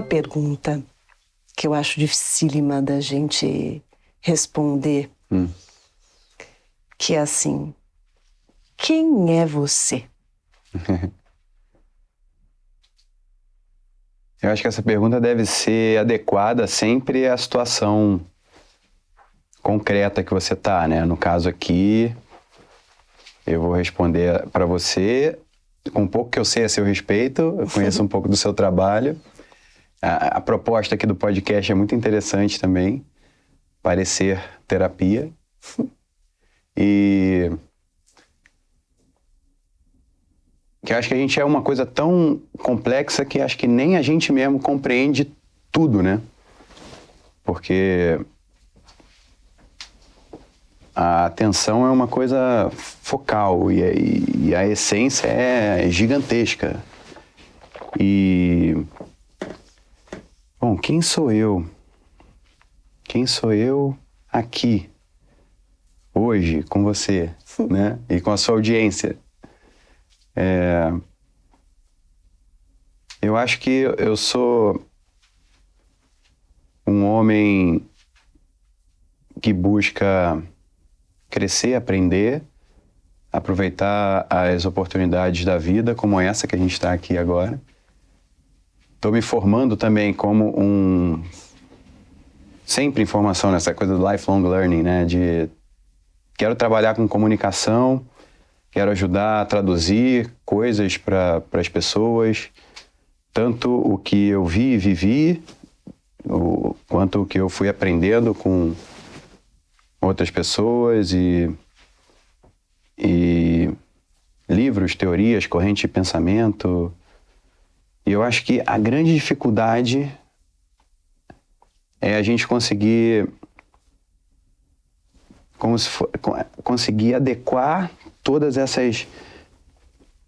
pergunta que eu acho dificílima da gente responder, que é assim: quem é você? Eu acho que essa pergunta deve ser adequada sempre à situação concreta que você está, né? No caso aqui, eu vou responder para você com um pouco que eu sei a seu respeito, eu conheço um pouco do seu trabalho. A proposta aqui do podcast é muito interessante também, parecer terapia. E que eu acho que a gente é uma coisa tão complexa que acho que nem a gente mesmo compreende tudo, né? Porque a atenção é uma coisa focal e a essência é gigantesca. E, bom, quem sou eu? Quem sou eu aqui, hoje, com você, né? E com a sua audiência? Eu acho que eu sou um homem que busca crescer, aprender, aproveitar as oportunidades da vida, como essa que a gente está aqui agora. Estou me formando também como sempre em formação, nessa coisa do lifelong learning, né? Quero trabalhar com comunicação, quero ajudar a traduzir coisas para as pessoas, tanto o que eu vi e vivi, quanto o que eu fui aprendendo com outras pessoas e livros, teorias, corrente de pensamento. E eu acho que a grande dificuldade é a gente conseguir conseguir adequar todas essas...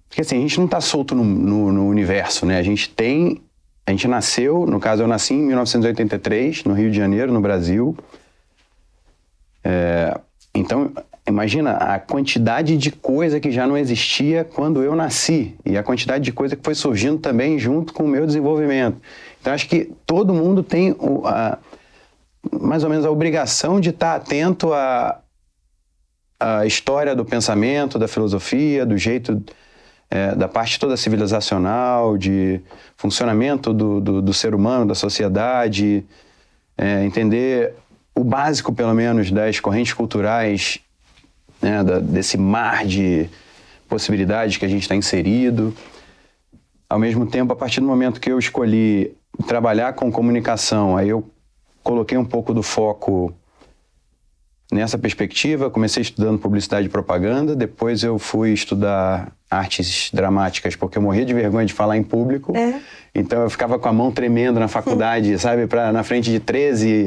Porque assim, a gente não está solto no universo, né? A gente nasceu, no caso eu nasci em 1983, no Rio de Janeiro, no Brasil. Então, imagina a quantidade de coisa que já não existia quando eu nasci e a quantidade de coisa que foi surgindo também junto com o meu desenvolvimento. Então, acho que todo mundo tem mais ou menos a obrigação de estar atento à história do pensamento, da filosofia, do jeito, da parte toda civilizacional, de funcionamento do ser humano, da sociedade, entender o básico, pelo menos, das correntes culturais, né, desse mar de possibilidades que a gente está inserido. Ao mesmo tempo, a partir do momento que eu escolhi trabalhar com comunicação, aí eu coloquei um pouco do foco nessa perspectiva, comecei estudando publicidade e propaganda, depois eu fui estudar artes dramáticas, porque eu morria de vergonha de falar em público. Então eu ficava com a mão tremendo na faculdade, sabe, na frente de 13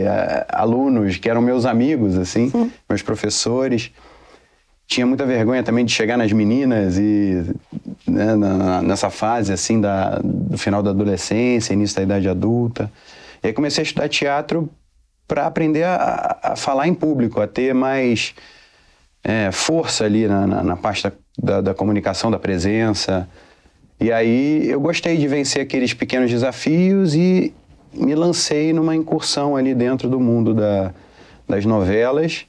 alunos que eram meus amigos, assim, meus professores. Tinha muita vergonha também de chegar nas meninas e, né, nessa fase, assim, do final da adolescência, início da idade adulta. E aí comecei a estudar teatro para aprender a falar em público, a ter mais força ali na parte da comunicação, da presença. E aí eu gostei de vencer aqueles pequenos desafios e me lancei numa incursão ali dentro do mundo das novelas,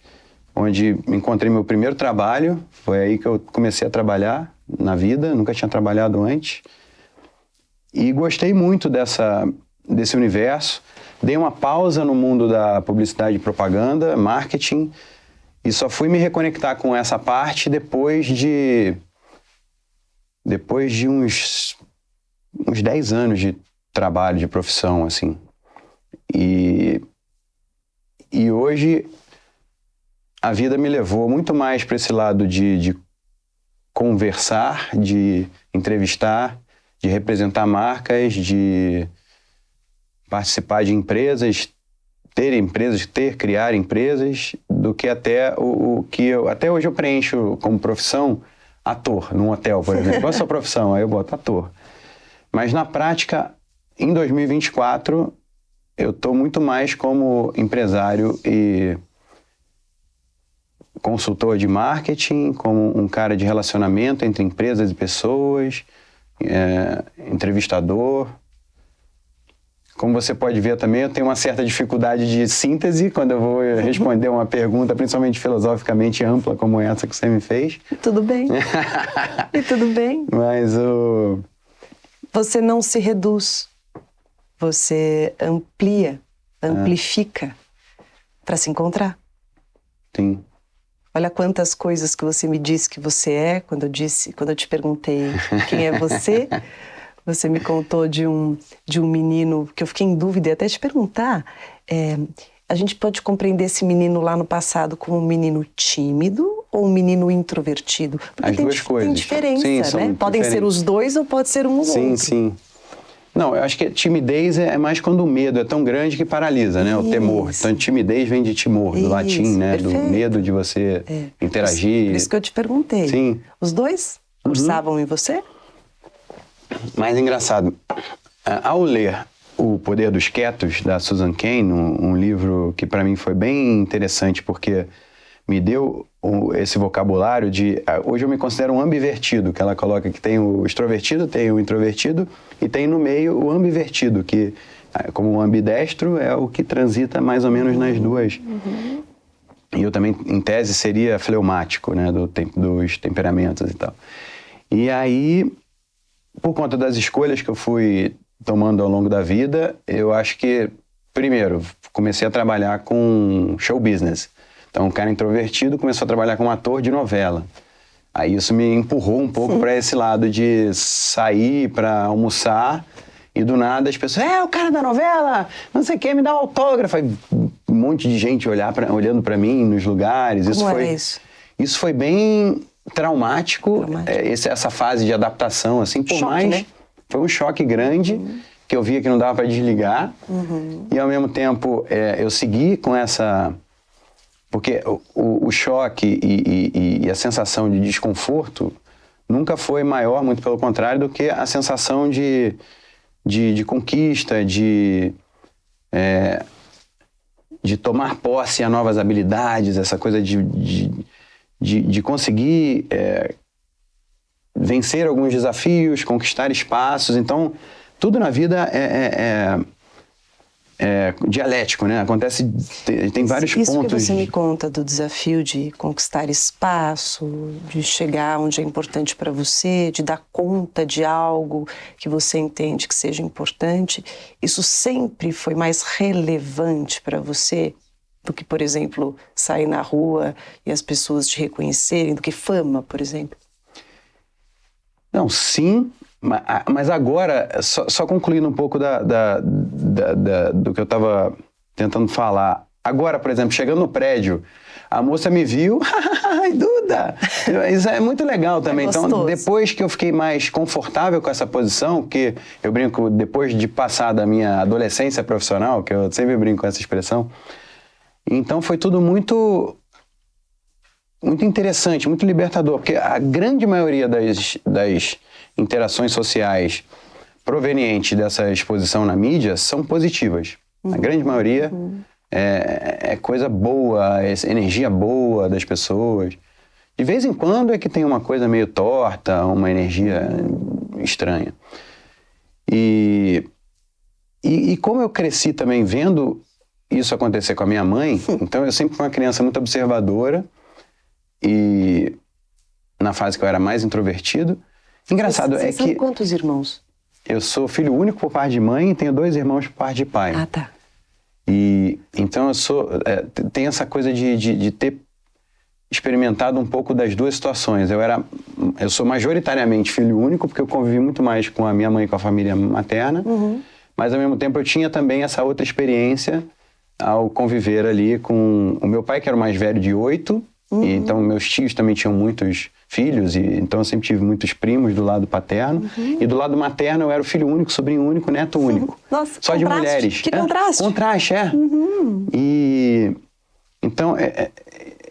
onde encontrei meu primeiro trabalho. Foi aí que eu comecei a trabalhar na vida, nunca tinha trabalhado antes. E gostei muito desse universo. Dei uma pausa no mundo da publicidade e propaganda, marketing, e só fui me reconectar com essa parte depois de uns 10 anos de trabalho, de profissão, assim. E hoje a vida me levou muito mais para esse lado de conversar, de entrevistar, de representar marcas, de participar de empresas, criar empresas, do que até o que até hoje eu preencho como profissão, ator, num hotel, por exemplo. Qual é a sua profissão? Aí eu boto ator. Mas na prática, em 2024, eu estou muito mais como empresário e consultor de marketing, como um cara de relacionamento entre empresas e pessoas, entrevistador, Como você pode ver também, eu tenho uma certa dificuldade de síntese quando eu vou responder uma pergunta, principalmente filosoficamente ampla, como essa que você me fez. Tudo bem. E tudo bem. Mas o... Você não se reduz. Você amplifica para se encontrar. Sim. Olha quantas coisas que você me disse que você é, quando eu te perguntei quem é você. Você me contou de um menino que eu fiquei em dúvida e até te perguntar. A gente pode compreender esse menino lá no passado como um menino tímido ou um menino introvertido? Porque As duas coisas. Tem diferença, sim, né? Podem ser os dois ou pode ser um ou sim, outro. Sim. Não, eu acho que timidez é mais quando o medo é tão grande que paralisa, né? O temor. Então, timidez vem de timor, do latim, né? Perfeito. Do medo de você interagir. Por isso que eu te perguntei. Sim. Os dois cursavam em você? Mais engraçado, ao ler O Poder dos Quietos, da Susan Cain, um livro que para mim foi bem interessante, porque me deu esse vocabulário de... Hoje eu me considero um ambivertido, que ela coloca que tem o extrovertido, tem o introvertido, e tem no meio o ambivertido, que, como o ambidestro, é o que transita mais ou menos nas duas. E eu também, em tese, seria fleumático, né, dos temperamentos e tal. E aí... Por conta das escolhas que eu fui tomando ao longo da vida, eu acho que, primeiro, comecei a trabalhar com show business. Então, um cara introvertido começou a trabalhar como ator de novela. Aí isso me empurrou um pouco para esse lado de sair para almoçar e do nada as pessoas, o cara da novela, não sei o que, me dá um autógrafo. Aí, um monte de gente olhando para mim nos lugares. Como era isso? Isso foi bem... traumático. Essa fase de adaptação, assim, por choque, mais... Né? Foi um choque grande, que eu via que não dava para desligar, e ao mesmo tempo eu segui com essa... Porque o choque e a sensação de desconforto nunca foi maior, muito pelo contrário, do que a sensação de conquista, de tomar posse a novas habilidades, essa coisa de conseguir vencer alguns desafios, conquistar espaços. Então, tudo na vida é dialético, né? Acontece, tem vários pontos. Isso que você me conta do desafio de conquistar espaço, de chegar onde é importante para você, de dar conta de algo que você entende que seja importante, isso sempre foi mais relevante para você do que, por exemplo, sair na rua e as pessoas te reconhecerem, do que fama, por exemplo? Não, sim, mas agora, só concluindo um pouco do que eu estava tentando falar. Agora, por exemplo, chegando no prédio, a moça me viu, ai, Duda! Isso é muito legal também. Então, depois que eu fiquei mais confortável com essa posição, que eu brinco, depois de passar da minha adolescência profissional, que eu sempre brinco com essa expressão, então foi tudo muito interessante, muito libertador, porque a grande maioria das interações sociais provenientes dessa exposição na mídia são positivas. A grande maioria é coisa boa, é energia boa das pessoas. De vez em quando é que tem uma coisa meio torta, uma energia estranha. E como eu cresci também vendo isso acontecer com a minha mãe, então eu sempre fui uma criança muito observadora, e na fase que eu era mais introvertido. Engraçado Você é sabe que... quantos irmãos? Eu sou filho único por parte de mãe e tenho 2 irmãos por parte de pai. Ah, tá. E então eu sou... tem essa coisa de ter experimentado um pouco das duas situações. Eu sou majoritariamente filho único, porque eu convivi muito mais com a minha mãe e com a família materna, mas ao mesmo tempo eu tinha também essa outra experiência ao conviver ali com o meu pai, que era o mais velho de 8, e então meus tios também tinham muitos filhos, e então eu sempre tive muitos primos do lado paterno, e do lado materno eu era o filho único, sobrinho único, neto único. Nossa, só de mulheres. Que contraste. Contraste, E então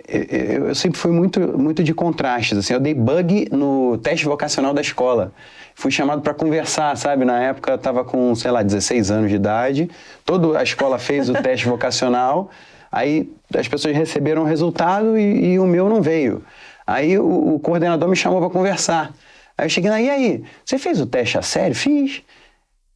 eu sempre fui muito de contrastes, assim. Eu dei bug no teste vocacional da escola. Fui chamado para conversar, sabe? Na época eu estava com, 16 anos de idade. Toda a escola fez o teste vocacional. Aí as pessoas receberam o resultado e o meu não veio. Aí o coordenador me chamou para conversar. Aí eu cheguei lá, e aí? Você fez o teste a sério? Fiz.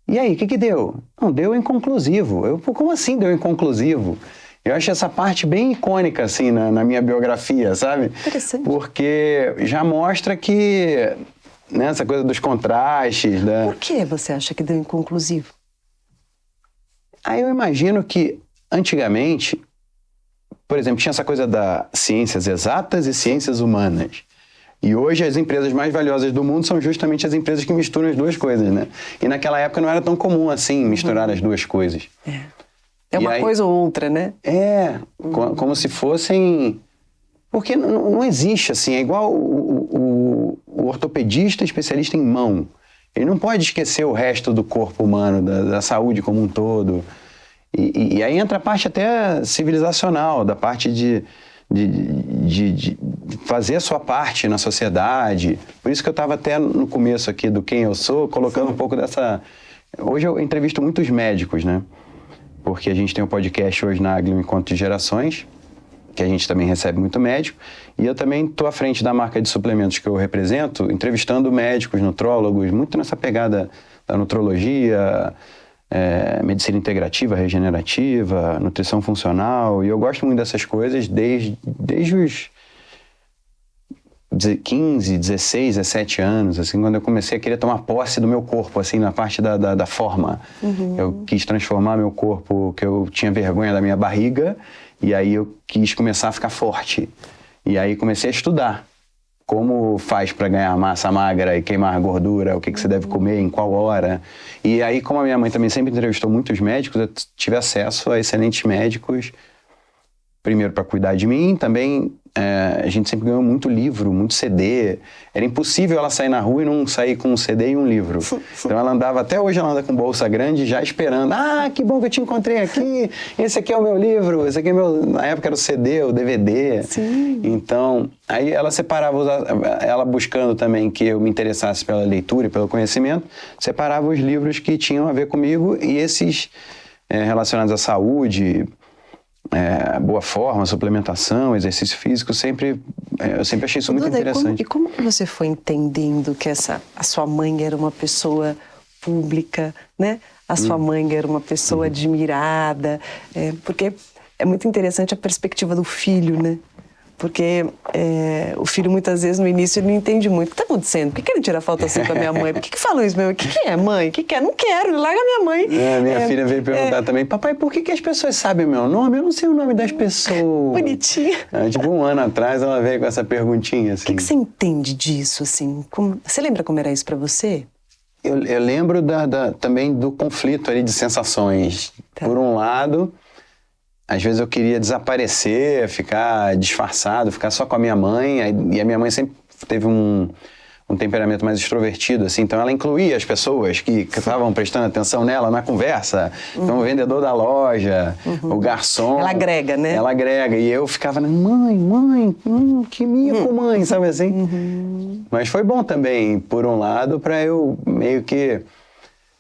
E aí, o que deu? Não, deu inconclusivo. Pô, como assim deu inconclusivo? Eu acho essa parte bem icônica, assim, na minha biografia, sabe? Interessante. Porque já mostra que, né, essa coisa dos contrastes... Por que você acha que deu inconclusivo? Aí eu imagino que, antigamente, por exemplo, tinha essa coisa das ciências exatas e ciências humanas. E hoje as empresas mais valiosas do mundo são justamente as empresas que misturam as duas coisas, né? E naquela época não era tão comum assim misturar as duas coisas. É uma coisa ou outra, né? Como se fossem... Porque não existe assim, é igual o ortopedista especialista em mão. Ele não pode esquecer o resto do corpo humano, da saúde como um todo. E aí entra a parte até civilizacional, da parte de fazer a sua parte na sociedade. Por isso que eu estava até no começo aqui do quem eu sou, colocando um pouco dessa... Hoje eu entrevisto muitos médicos, né? Porque a gente tem um podcast hoje na Agli Encontro de Gerações, que a gente também recebe muito médico, e eu também estou à frente da marca de suplementos que eu represento, entrevistando médicos, nutrólogos, muito nessa pegada da nutrologia, medicina integrativa, regenerativa, nutrição funcional, e eu gosto muito dessas coisas desde os 15, 16, 17 anos, assim, quando eu comecei a querer tomar posse do meu corpo, assim, na parte da forma. Eu quis transformar meu corpo, que eu tinha vergonha da minha barriga, e aí eu quis começar a ficar forte. E aí comecei a estudar como faz para ganhar massa magra e queimar gordura, o que você deve comer, em qual hora. E aí, como a minha mãe também sempre entrevistou muitos médicos, eu tive acesso a excelentes médicos, primeiro para cuidar de mim, também a gente sempre ganhou muito livro, muito CD. Era impossível ela sair na rua e não sair com um CD e um livro. Então ela andava, até hoje ela anda com bolsa grande, já esperando. Ah, que bom que eu te encontrei aqui, esse aqui é o meu livro, esse aqui é meu... Na época era o CD, o DVD. Sim. Então, aí ela separava, ela buscando também que eu me interessasse pela leitura e pelo conhecimento, separava os livros que tinham a ver comigo e esses relacionados à saúde... boa forma, suplementação, exercício físico, eu sempre achei isso muito interessante. Como que você foi entendendo que a sua mãe era uma pessoa pública, né? A sua mãe era uma pessoa admirada, porque é muito interessante a perspectiva do filho, né? Porque o filho, muitas vezes, no início, ele não entende muito. O que está acontecendo? Por que ele tira foto assim com a minha mãe? Por que falou isso mesmo? O que é, mãe? O que é? Não quero, larga minha mãe. Minha filha veio perguntar também, papai, por que as pessoas sabem meu nome? Eu não sei o nome das pessoas. Bonitinha. Tipo, um ano atrás, ela veio com essa perguntinha, assim. O que você entende disso, assim? Você lembra como era isso para você? Eu lembro também do conflito ali de sensações. Tá. Por um lado... Às vezes eu queria desaparecer, ficar disfarçado, ficar só com a minha mãe. E a minha mãe sempre teve um temperamento mais extrovertido, assim. Então ela incluía as pessoas que estavam prestando atenção nela na conversa. Então o vendedor da loja, o garçom. Ela agrega, né? Ela agrega. E eu ficava, mãe, que mico, mãe, sabe assim? Mas foi bom também, por um lado, para eu meio que...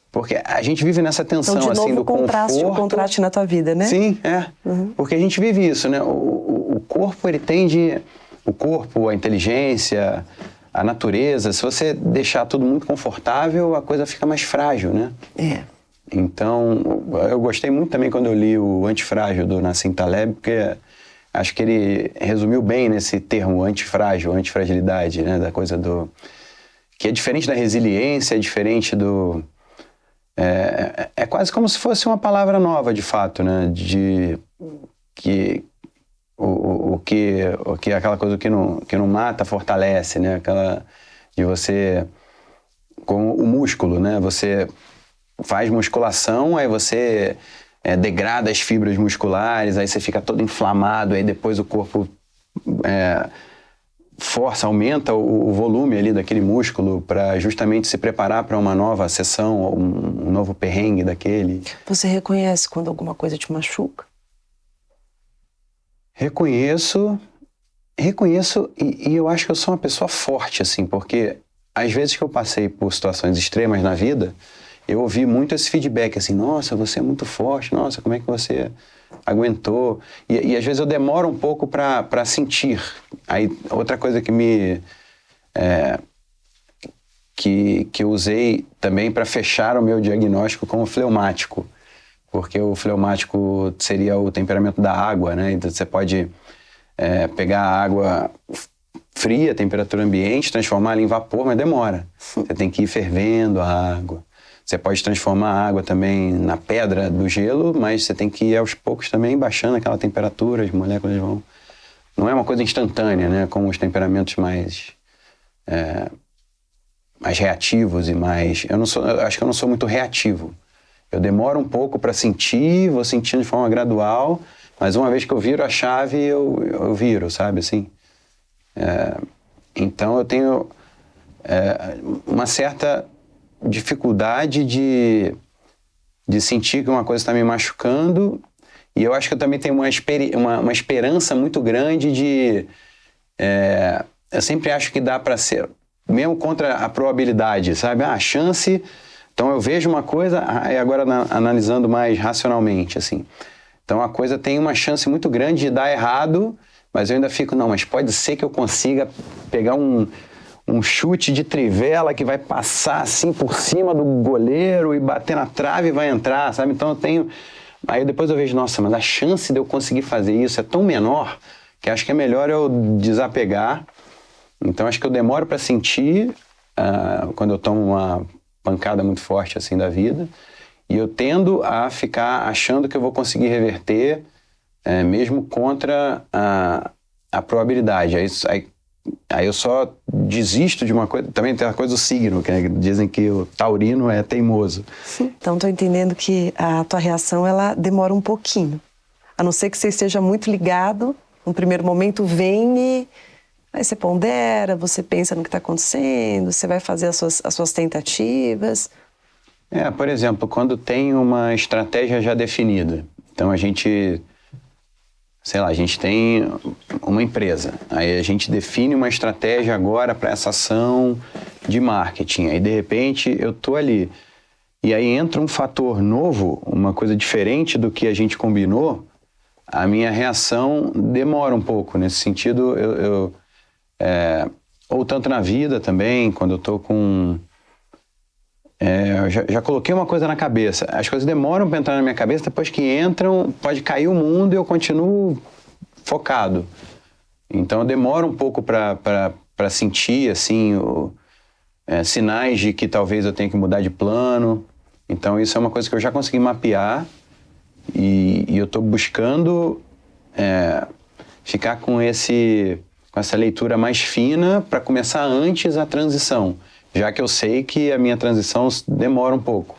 Porque a gente vive nessa tensão, então, de novo, assim, do conforto. O contraste na tua vida, né? Sim, Porque a gente vive isso, né? O corpo, ele tende... O corpo, a inteligência, a natureza, se você deixar tudo muito confortável, a coisa fica mais frágil, né? Então, eu gostei muito também quando eu li o Antifrágil, do Nassim Taleb, porque acho que ele resumiu bem nesse termo antifrágil, antifragilidade, né? Da coisa do... Que é diferente da resiliência, é diferente do... É quase como se fosse uma palavra nova, de fato, né? De que aquela coisa que não mata fortalece, né? Aquela de você com o músculo, né? Você faz musculação, aí você degrada as fibras musculares, aí você fica todo inflamado, aí depois o corpo aumenta o volume ali daquele músculo para justamente se preparar para uma nova sessão, ou um novo perrengue daquele. Você reconhece quando alguma coisa te machuca? Reconheço e eu acho que eu sou uma pessoa forte, assim, porque às vezes que eu passei por situações extremas na vida, eu ouvi muito esse feedback, assim, nossa, você é muito forte, nossa, como é que você... aguentou, e às vezes eu demoro um pouco para sentir. Aí outra coisa que que eu usei também para fechar o meu diagnóstico como fleumático, porque o fleumático seria o temperamento da água, né? Então você pode pegar a água fria, temperatura ambiente, transformar ela em vapor, mas demora. Você tem que ir fervendo a água. Você pode transformar a água também na pedra do gelo, mas você tem que ir aos poucos também baixando aquela temperatura, as moléculas vão... Não é uma coisa instantânea, né? Como os temperamentos mais reativos e mais... Eu acho que eu não sou muito reativo. Eu demoro um pouco para sentir, vou sentindo de forma gradual, mas uma vez que eu viro a chave, eu viro, sabe, assim? Então eu tenho uma certa dificuldade de sentir que uma coisa está me machucando, e eu acho que eu também tenho uma esperança muito grande de... eu sempre acho que dá para ser, mesmo contra a probabilidade, sabe? A chance... Então eu vejo uma coisa, e agora analisando mais racionalmente, assim. Então a coisa tem uma chance muito grande de dar errado, mas eu ainda fico, não, mas pode ser que eu consiga pegar um chute de trivela que vai passar assim por cima do goleiro e bater na trave e vai entrar, sabe? Então eu tenho... Aí depois eu vejo, nossa, mas a chance de eu conseguir fazer isso é tão menor que acho que é melhor eu desapegar. Então acho que eu demoro para sentir quando eu tomo uma pancada muito forte assim da vida, e eu tendo a ficar achando que eu vou conseguir reverter mesmo contra a probabilidade. Aí eu só desisto de uma coisa. Também tem a coisa do signo, que dizem que o taurino é teimoso. Então estou entendendo que a tua reação ela demora um pouquinho, a não ser que você esteja muito ligado. No primeiro momento vem e aí você pondera, você pensa no que está acontecendo, você vai fazer as suas tentativas. Por exemplo, quando tem uma estratégia já definida. Então a gente tem uma empresa. Aí a gente define uma estratégia agora para essa ação de marketing. Aí de repente eu tô ali. E aí entra um fator novo, uma coisa diferente do que a gente combinou, a minha reação demora um pouco. Nesse sentido, ou tanto na vida também, quando eu tô com... eu já coloquei uma coisa na cabeça. As coisas demoram para entrar na minha cabeça, depois que entram, pode cair o mundo e eu continuo focado. Então eu demoro um pouco para sentir assim, sinais de que talvez eu tenha que mudar de plano. Então isso é uma coisa que eu já consegui mapear e eu estou buscando ficar com essa leitura mais fina para começar antes a transição, já que eu sei que a minha transição demora um pouco.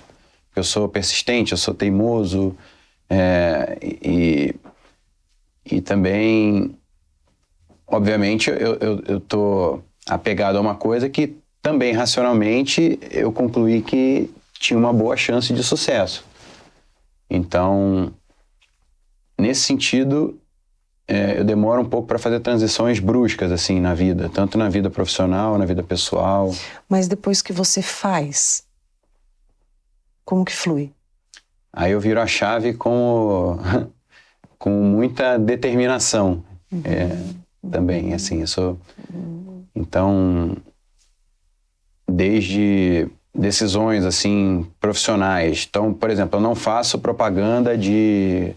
Eu sou persistente, eu sou teimoso, e também, obviamente, eu tô apegado a uma coisa que também, racionalmente, eu concluí que tinha uma boa chance de sucesso. Então, nesse sentido, eu demoro um pouco para fazer transições bruscas, assim, na vida, tanto na vida profissional, na vida pessoal. Mas depois que você faz, como que flui? Aí eu viro a chave com muita determinação. Também, assim, eu sou... Então, desde decisões, assim, profissionais. Então, por exemplo, eu não faço propaganda de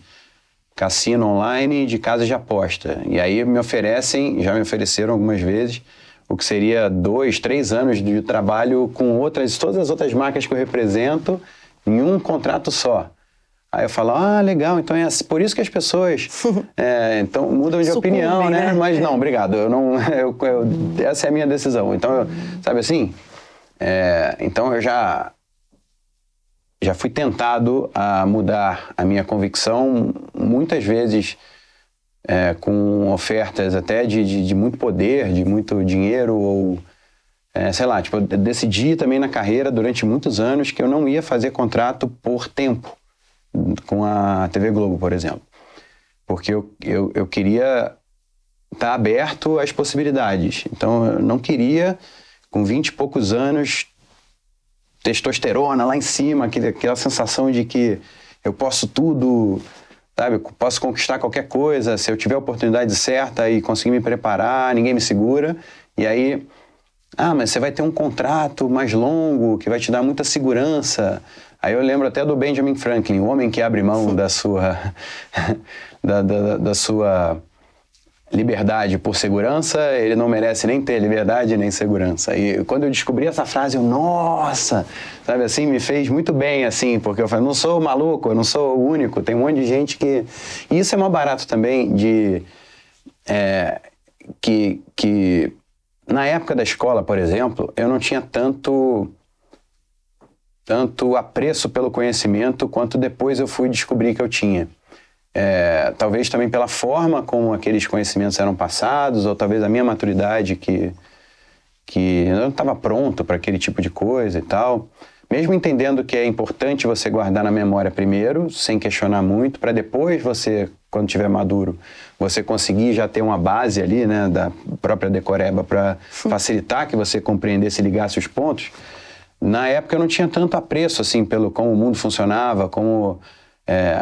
cassino online, de casa de aposta. E aí já me ofereceram algumas vezes, o que seria 2, 3 anos de trabalho com todas as outras marcas que eu represento em um contrato só. Aí eu falo, legal, então é assim, por isso que as pessoas então mudam de opinião, né? Mas não, obrigado, essa é a minha decisão. Então, sabe assim? Então eu já fui tentado a mudar a minha convicção muitas vezes com ofertas até de muito poder, de muito dinheiro, ou sei lá, tipo, eu decidi também na carreira durante muitos anos que eu não ia fazer contrato por tempo com a TV Globo, por exemplo. Porque eu queria estar aberto às possibilidades. Então eu não queria, com 20 e poucos anos, testosterona lá em cima, aquela sensação de que eu posso tudo, sabe? Posso conquistar qualquer coisa, se eu tiver a oportunidade certa e conseguir me preparar, ninguém me segura. E aí mas você vai ter um contrato mais longo, que vai te dar muita segurança. Aí eu lembro até do Benjamin Franklin, o homem que abre mão da sua, da sua liberdade por segurança, ele não merece nem ter liberdade nem segurança. E quando eu descobri essa frase, eu, nossa, sabe assim, me fez muito bem, assim, porque eu falei, não sou maluco, eu não sou o único, tem um monte de gente que... E isso é mais barato também de... que na época da escola, por exemplo, eu não tinha tanto apreço pelo conhecimento quanto depois eu fui descobrir que eu tinha. Talvez também pela forma como aqueles conhecimentos eram passados, ou talvez a minha maturidade que eu não estava pronto para aquele tipo de coisa e tal. Mesmo entendendo que é importante você guardar na memória primeiro, sem questionar muito, para depois você, quando estiver maduro, você conseguir já ter uma base ali, né, da própria decoreba para facilitar que você compreendesse e ligasse os pontos. Na época eu não tinha tanto apreço assim, pelo como o mundo funcionava, como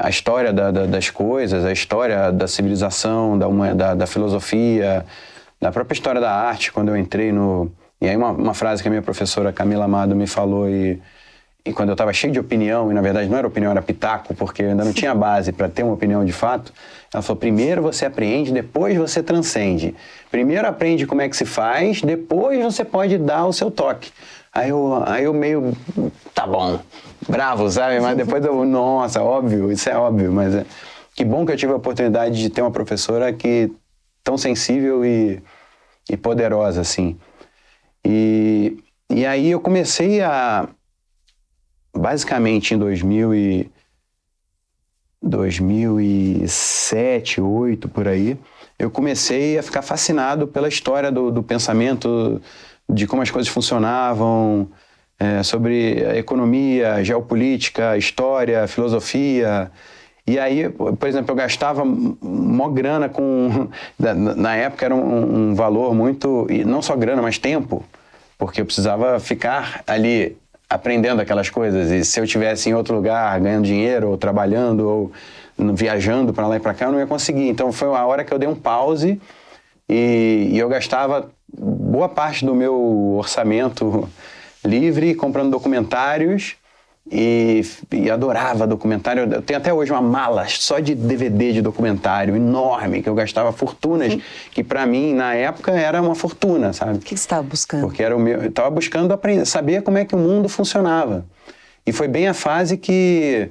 a história das coisas, a história da civilização, da filosofia, da própria história da arte, quando eu entrei no... E aí uma frase que a minha professora Camila Amado me falou, e quando eu estava cheio de opinião, e na verdade não era opinião, era pitaco, porque eu ainda não tinha base para ter uma opinião de fato, ela falou, primeiro você aprende, depois você transcende. Primeiro aprende como é que se faz, depois você pode dar o seu toque. Aí eu meio, tá bom, bravo, sabe? Mas depois eu, nossa, óbvio, isso é óbvio, mas que bom que eu tive a oportunidade de ter uma professora que tão sensível e poderosa, assim. E aí eu comecei basicamente em 2007, 2008, por aí, eu comecei a ficar fascinado pela história do pensamento, de como as coisas funcionavam, sobre a economia, geopolítica, história, filosofia. E aí, por exemplo, eu gastava mó grana com... Na época era um valor muito... E não só grana, mas tempo, porque eu precisava ficar ali aprendendo aquelas coisas. E se eu estivesse em outro lugar, ganhando dinheiro, ou trabalhando, ou viajando para lá e para cá, eu não ia conseguir. Então foi a hora que eu dei um pause e eu gastava boa parte do meu orçamento livre comprando documentários e adorava documentário. Eu tenho até hoje uma mala só de DVD de documentário enorme, que eu gastava fortunas, que para mim, na época, era uma fortuna, sabe? O que você estava buscando? Porque era eu estava buscando aprender, saber como é que o mundo funcionava. E foi bem a fase que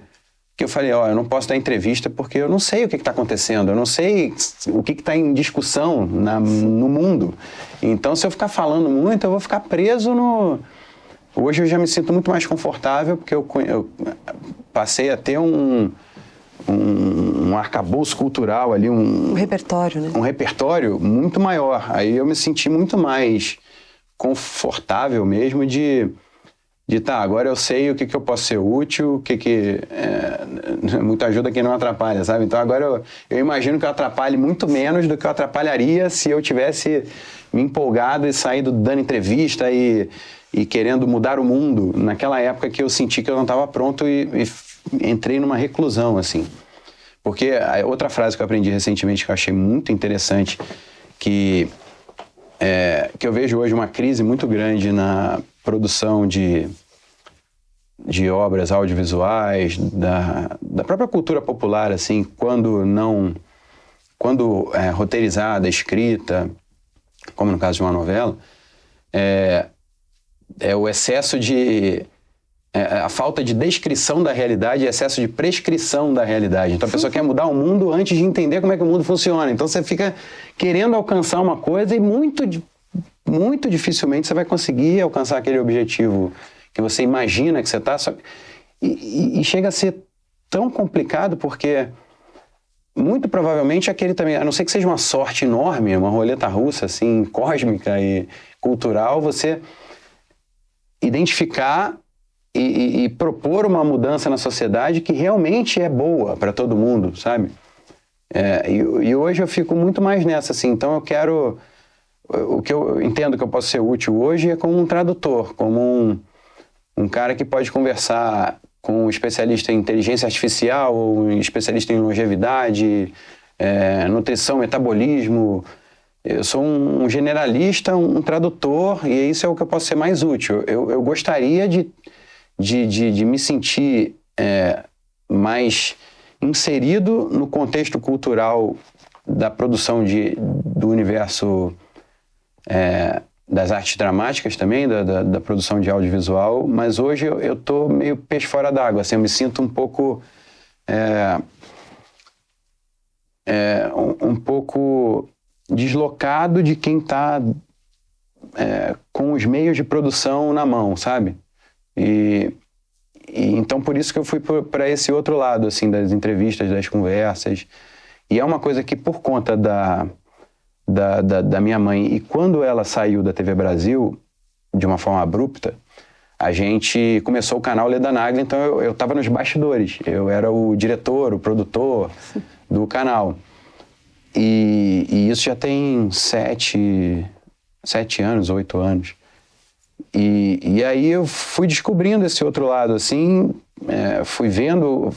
eu falei, eu não posso dar entrevista porque eu não sei o que está acontecendo, eu não sei o que está em discussão no mundo. Então, se eu ficar falando muito, eu vou ficar preso no... Hoje eu já me sinto muito mais confortável porque eu passei a ter um arcabouço cultural ali, um repertório, né? Um repertório muito maior. Aí eu me senti muito mais confortável mesmo de agora eu sei o que eu posso ser útil, muita ajuda quem não atrapalha, sabe? Então agora eu imagino que eu atrapalhe muito menos do que eu atrapalharia se eu tivesse me empolgado e saído dando entrevista e querendo mudar o mundo, naquela época que eu senti que eu não estava pronto e entrei numa reclusão, assim. Porque outra frase que eu aprendi recentemente que eu achei muito interessante, que eu vejo hoje uma crise muito grande na produção de obras audiovisuais, da própria cultura popular, assim, quando roteirizada, escrita, como no caso de uma novela, o excesso de... a falta de descrição da realidade e excesso de prescrição da realidade. Então a pessoa quer mudar o mundo antes de entender como é que o mundo funciona. Então você fica querendo alcançar uma coisa e muito dificilmente você vai conseguir alcançar aquele objetivo que você imagina que você está. E chega a ser tão complicado porque muito provavelmente aquele também, a não ser que seja uma sorte enorme, uma roleta russa assim, cósmica e cultural, você identificar e propor uma mudança na sociedade que realmente é boa para todo mundo, sabe? E hoje eu fico muito mais nessa, assim, então eu quero... O que eu entendo que eu posso ser útil hoje é como um tradutor, como um cara que pode conversar com um especialista em inteligência artificial, ou um especialista em longevidade, nutrição, metabolismo, Eu sou um generalista, um tradutor, e isso é o que eu posso ser mais útil. Eu gostaria de me sentir mais inserido no contexto cultural da produção do universo das artes dramáticas também, da produção de audiovisual, mas hoje eu estou meio peixe fora d'água, assim, eu me sinto um pouco um pouco deslocado de quem está com os meios de produção na mão, sabe? E então por isso que eu fui para esse outro lado, assim, das entrevistas, das conversas. E é uma coisa que, por conta da minha mãe, e quando ela saiu da TV Brasil, de uma forma abrupta, a gente começou o canal Leda Nagli, então eu estava nos bastidores. Eu era o diretor, o produtor do canal. E isso já tem 7 anos, 8 anos. E aí eu fui descobrindo esse outro lado, assim, fui vendo,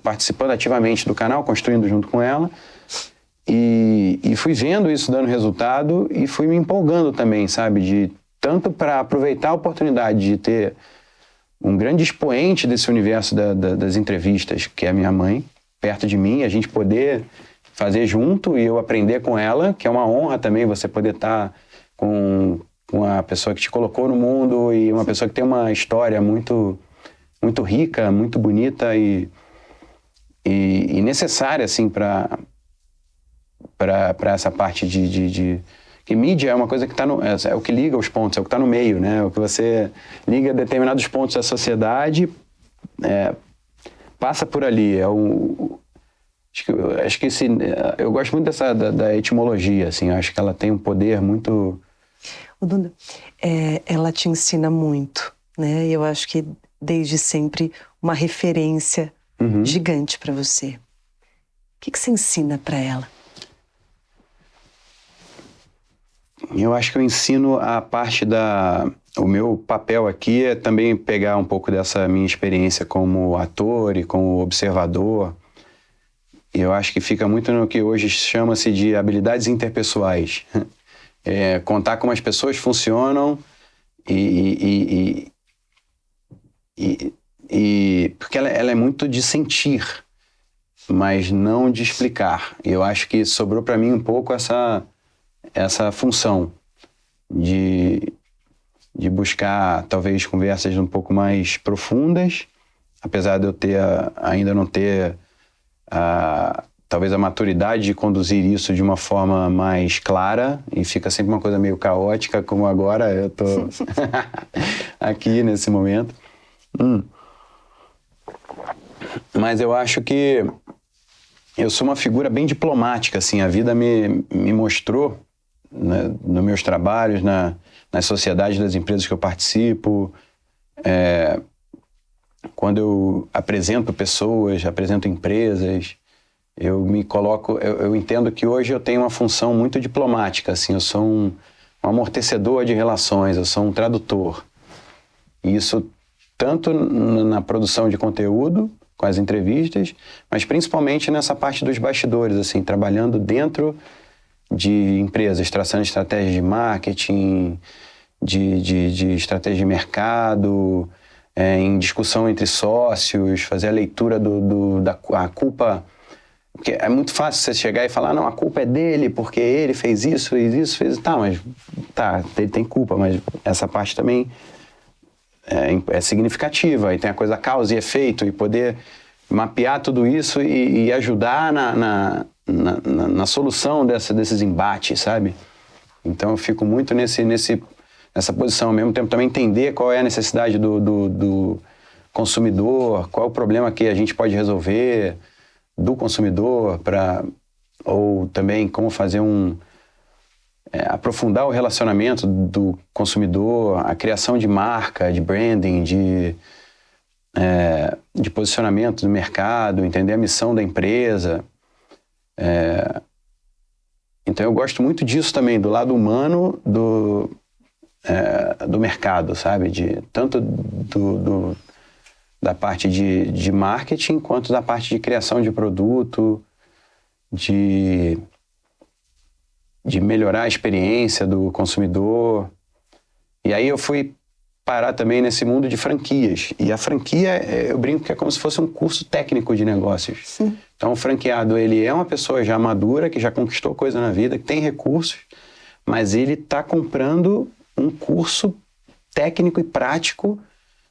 participando ativamente do canal, construindo junto com ela, e fui vendo isso dando resultado e fui me empolgando também, sabe, tanto para aproveitar a oportunidade de ter um grande expoente desse universo das entrevistas, que é a minha mãe, perto de mim, a gente poder fazer junto e eu aprender com ela, que é uma honra também você poder estar com uma pessoa que te colocou no mundo e uma pessoa que tem uma história muito, muito rica, muito bonita e necessária, assim, para essa parte que mídia é uma coisa que está é o que liga os pontos, é o que está no meio, né? É o que você liga determinados pontos da sociedade, passa por ali. Acho que eu gosto muito da etimologia, assim, acho que ela tem um poder muito... Dunda, ela te ensina muito, né? E eu acho que desde sempre uma referência gigante para você. O que você ensina para ela? Eu acho que eu ensino a parte o meu papel aqui é também pegar um pouco dessa minha experiência como ator e como observador. E eu acho que fica muito no que hoje chama-se de habilidades interpessoais. Contar como as pessoas funcionam porque ela é muito de sentir, mas não de explicar. E eu acho que sobrou para mim um pouco essa função de buscar talvez conversas um pouco mais profundas, apesar de eu ainda não ter talvez a maturidade de conduzir isso de uma forma mais clara, e fica sempre uma coisa meio caótica, como agora eu tô aqui nesse momento. Mas eu acho que eu sou uma figura bem diplomática, assim, a vida me mostrou, né, nos meus trabalhos, nas sociedades das empresas que eu participo, quando eu apresento pessoas, apresento empresas, eu me coloco, eu entendo que hoje eu tenho uma função muito diplomática, assim, eu sou um amortecedor de relações, eu sou um tradutor. E isso tanto na produção de conteúdo, com as entrevistas, mas principalmente nessa parte dos bastidores, assim, trabalhando dentro de empresas, traçando estratégias de marketing, de estratégia de mercado, em discussão entre sócios, fazer a leitura da culpa. Porque é muito fácil você chegar e falar, não, a culpa é dele, porque ele fez isso, fez isso, fez... Tá, mas ele tem culpa, mas essa parte também é significativa. E tem a coisa causa e efeito, e poder mapear tudo isso e ajudar na solução desses embates, sabe? Então eu fico muito nessa posição, ao mesmo tempo também entender qual é a necessidade do consumidor, qual é o problema que a gente pode resolver do consumidor, ou também como fazer aprofundar o relacionamento do consumidor, a criação de marca, de branding, de posicionamento do mercado, entender a missão da empresa. Então eu gosto muito disso também, do lado humano do mercado, sabe? Tanto da parte de marketing, quanto da parte de criação de produto, de melhorar a experiência do consumidor. E aí eu fui parar também nesse mundo de franquias. E a franquia, eu brinco que é como se fosse um curso técnico de negócios. Sim. Então o franqueado, ele é uma pessoa já madura, que já conquistou coisa na vida, que tem recursos, mas ele está comprando um curso técnico e prático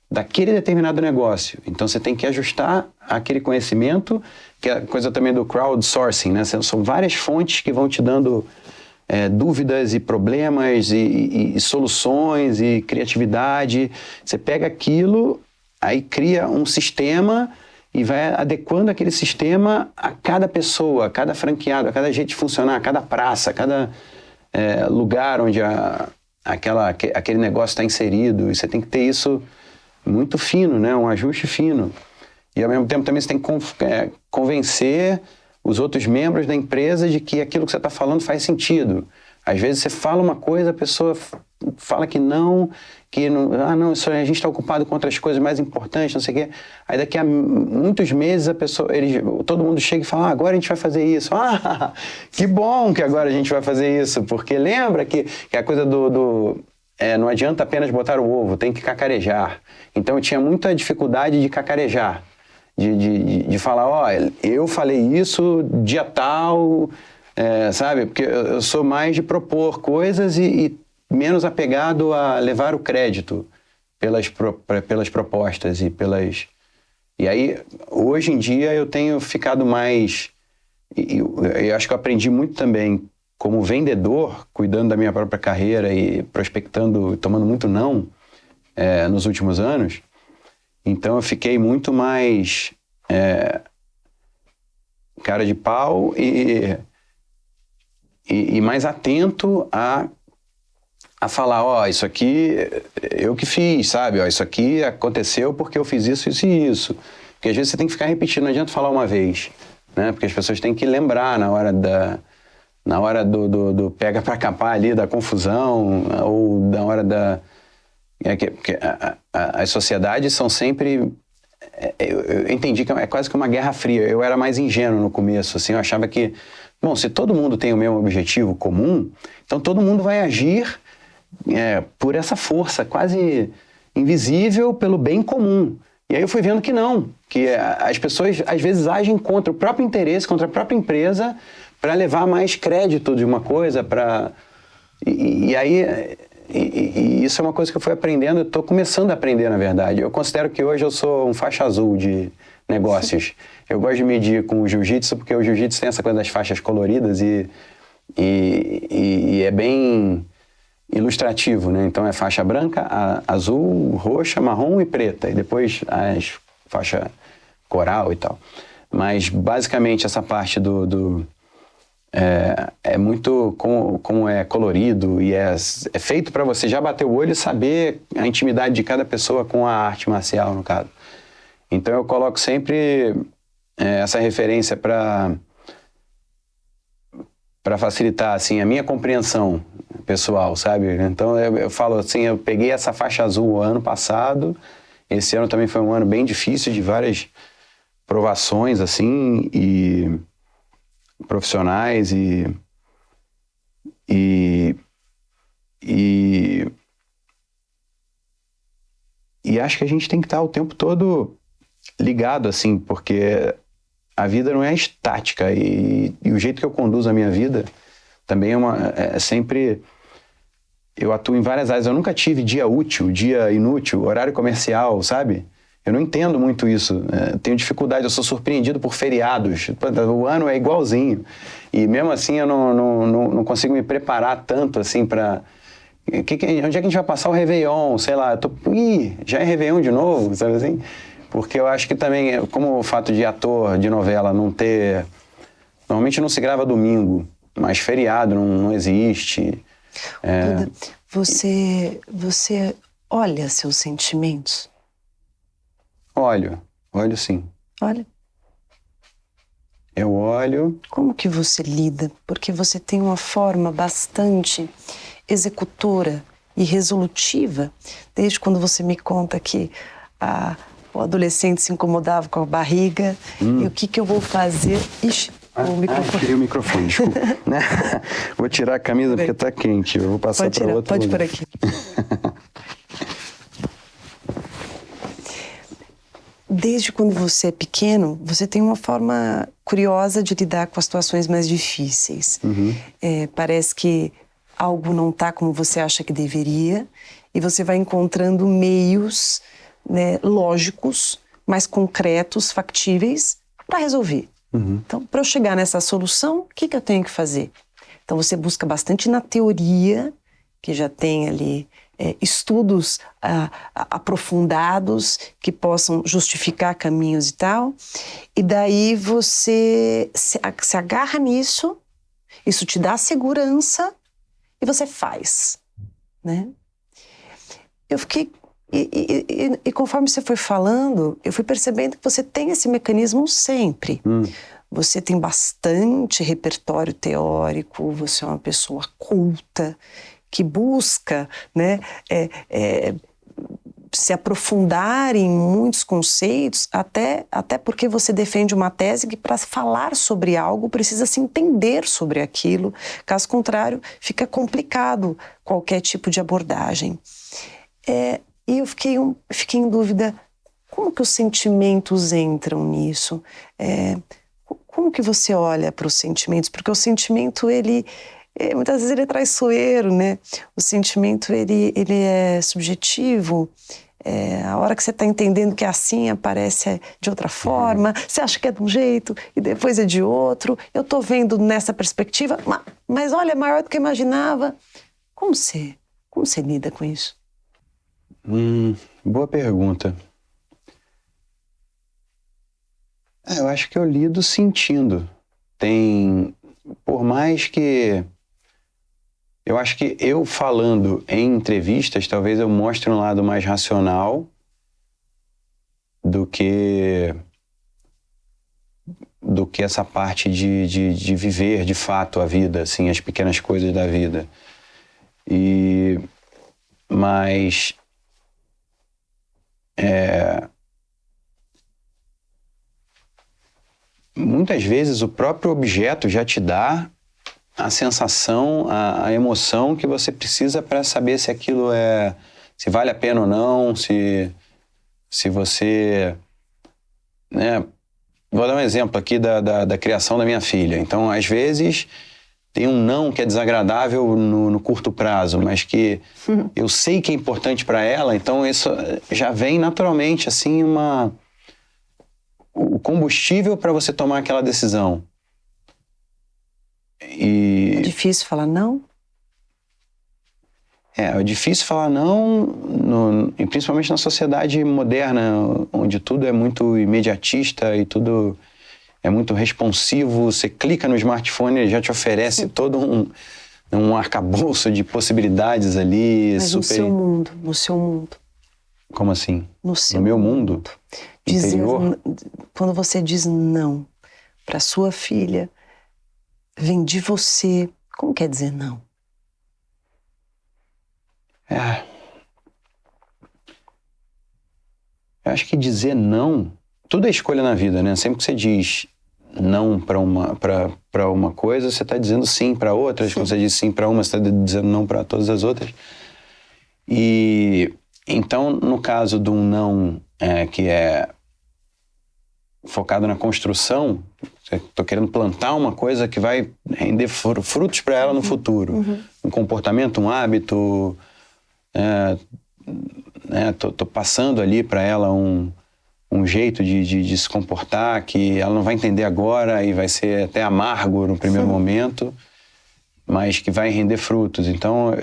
daquele determinado negócio. Então você tem que ajustar aquele conhecimento, que é a coisa também do crowdsourcing, né? São várias fontes que vão te dando dúvidas e problemas e soluções e criatividade. Você pega aquilo, aí cria um sistema e vai adequando aquele sistema a cada pessoa, a cada franqueado, a cada jeito de funcionar, a cada praça, a cada lugar onde aquele negócio está inserido. E você tem que ter isso muito fino, né? Um ajuste fino. E ao mesmo tempo também você tem que convencer os outros membros da empresa de que aquilo que você está falando faz sentido. Às vezes você fala uma coisa, a pessoa fala que não, não, isso, a gente está ocupado com outras coisas mais importantes, não sei o quê. Aí daqui a muitos meses todo mundo chega e fala, agora a gente vai fazer isso. Que bom que agora a gente vai fazer isso, porque lembra que a coisa não adianta apenas botar o ovo, tem que cacarejar. Então eu tinha muita dificuldade de cacarejar. De falar, eu falei isso dia tal, sabe? Porque eu sou mais de propor coisas e menos apegado a levar o crédito pelas propostas e pelas... E aí, hoje em dia, eu tenho ficado mais... Eu acho que eu aprendi muito também como vendedor, cuidando da minha própria carreira e prospectando, tomando muito não nos últimos anos. Então eu fiquei muito mais cara de pau e mais atento a falar, isso aqui eu que fiz, sabe? Isso aqui aconteceu porque eu fiz isso, isso e isso. Porque às vezes você tem que ficar repetindo, não adianta falar uma vez, né? Porque as pessoas têm que lembrar na hora do pega pra capar ali, da confusão, ou na hora da... Porque as sociedades são sempre... Eu entendi que é quase que uma guerra fria. Eu era mais ingênuo no começo, assim, eu achava que, bom, se todo mundo tem o mesmo objetivo comum, então todo mundo vai agir por essa força quase invisível pelo bem comum. E aí eu fui vendo que não, que as pessoas às vezes agem contra o próprio interesse, contra a própria empresa, para levar mais crédito de uma coisa, e aí... E isso é uma coisa que eu fui aprendendo, eu estou começando a aprender, na verdade. Eu considero que hoje eu sou um faixa azul de negócios. Eu gosto de medir com o jiu-jitsu, porque o jiu-jitsu tem essa coisa das faixas coloridas e é bem ilustrativo, né? Então é faixa branca, azul, roxa, marrom e preta. E depois as faixa coral e tal. Mas basicamente essa parte é muito como é colorido e é feito para você já bater o olho e saber a intimidade de cada pessoa com a arte marcial, no caso. Então eu coloco sempre essa referência para facilitar assim, a minha compreensão pessoal, sabe? Então eu falo assim, eu peguei essa faixa azul ano passado, esse ano também foi um ano bem difícil, de várias provações assim, e profissionais e acho que a gente tem que estar o tempo todo ligado, assim, porque a vida não é estática e o jeito que eu conduzo a minha vida também é sempre... Eu atuo em várias áreas, eu nunca tive dia útil, dia inútil, horário comercial, sabe? Eu não entendo muito isso, tenho dificuldade, eu sou surpreendido por feriados, o ano é igualzinho, e mesmo assim eu não consigo me preparar tanto assim para... Onde é que a gente vai passar o Réveillon, sei lá, já é Réveillon de novo, sabe assim? Porque eu acho que também, como o fato de ator de novela não ter... Normalmente não se grava domingo, mas feriado não existe. Duda, você olha seus sentimentos? Olho sim. Olha. Eu olho... Como que você lida? Porque você tem uma forma bastante executora e resolutiva, desde quando você me conta que o adolescente se incomodava com a barriga, e o que eu vou fazer? Ixi, o microfone. Tirei o microfone, desculpa. Né? Vou tirar a camisa porque tá quente. Eu vou passar para outro. Pode por aqui. Desde quando você é pequeno, você tem uma forma curiosa de lidar com as situações mais difíceis. Parece que algo não está como você acha que deveria e você vai encontrando meios, né, lógicos, mais concretos, factíveis, para resolver. Então, para eu chegar nessa solução, o que eu tenho que fazer? Então, você busca bastante na teoria, que já tem ali estudos aprofundados que possam justificar caminhos e tal. E daí você se agarra nisso, isso te dá segurança e você faz, né? Eu fiquei... E conforme você foi falando, eu fui percebendo que você tem esse mecanismo sempre. Você tem bastante repertório teórico, você é uma pessoa culta, que busca, né, se aprofundar em muitos conceitos, até porque você defende uma tese que para falar sobre algo precisa se entender sobre aquilo. Caso contrário, fica complicado qualquer tipo de abordagem. E eu fiquei em dúvida, como que os sentimentos entram nisso? Como que você olha para os sentimentos? Porque o sentimento, muitas vezes ele é traiçoeiro, né? O sentimento, ele é subjetivo. A hora que você está entendendo que é assim, aparece de outra forma. Você acha que é de um jeito e depois é de outro. Eu estou vendo nessa perspectiva, mas olha, é maior do que eu imaginava. Como você lida com isso? Boa pergunta. Eu acho que eu lido sentindo. Por mais que... Eu acho que eu falando em entrevistas, talvez eu mostre um lado mais racional do que essa parte de viver de fato a vida, assim, as pequenas coisas da vida. Mas muitas vezes o próprio objeto já te dá a sensação, a emoção que você precisa para saber se aquilo se vale a pena ou não, se você, né? Vou dar um exemplo aqui da criação da minha filha. Então, às vezes, tem um não que é desagradável no curto prazo, mas que eu sei que é importante para ela, então isso já vem naturalmente, assim, o combustível para você tomar aquela decisão. É difícil falar não? É difícil falar não, principalmente na sociedade moderna, onde tudo é muito imediatista e tudo é muito responsivo. Você clica no smartphone, ele já te oferece todo um arcabouço de possibilidades ali. Mas no seu mundo. Como assim? No meu mundo? Interior? Quando você diz não para sua filha, vem de você. Como quer dizer não? Eu acho que dizer não, tudo é escolha na vida, né? Sempre que você diz não para uma coisa, você está dizendo sim para outras. Sim. Quando você diz sim para uma, você está dizendo não para todas as outras. E então, no caso de um não que é focado na construção, estou querendo plantar uma coisa que vai render frutos para ela no futuro. Um comportamento, um hábito. Tô passando ali para ela um jeito de se comportar que ela não vai entender agora e vai ser até amargo no primeiro momento, mas que vai render frutos. Então,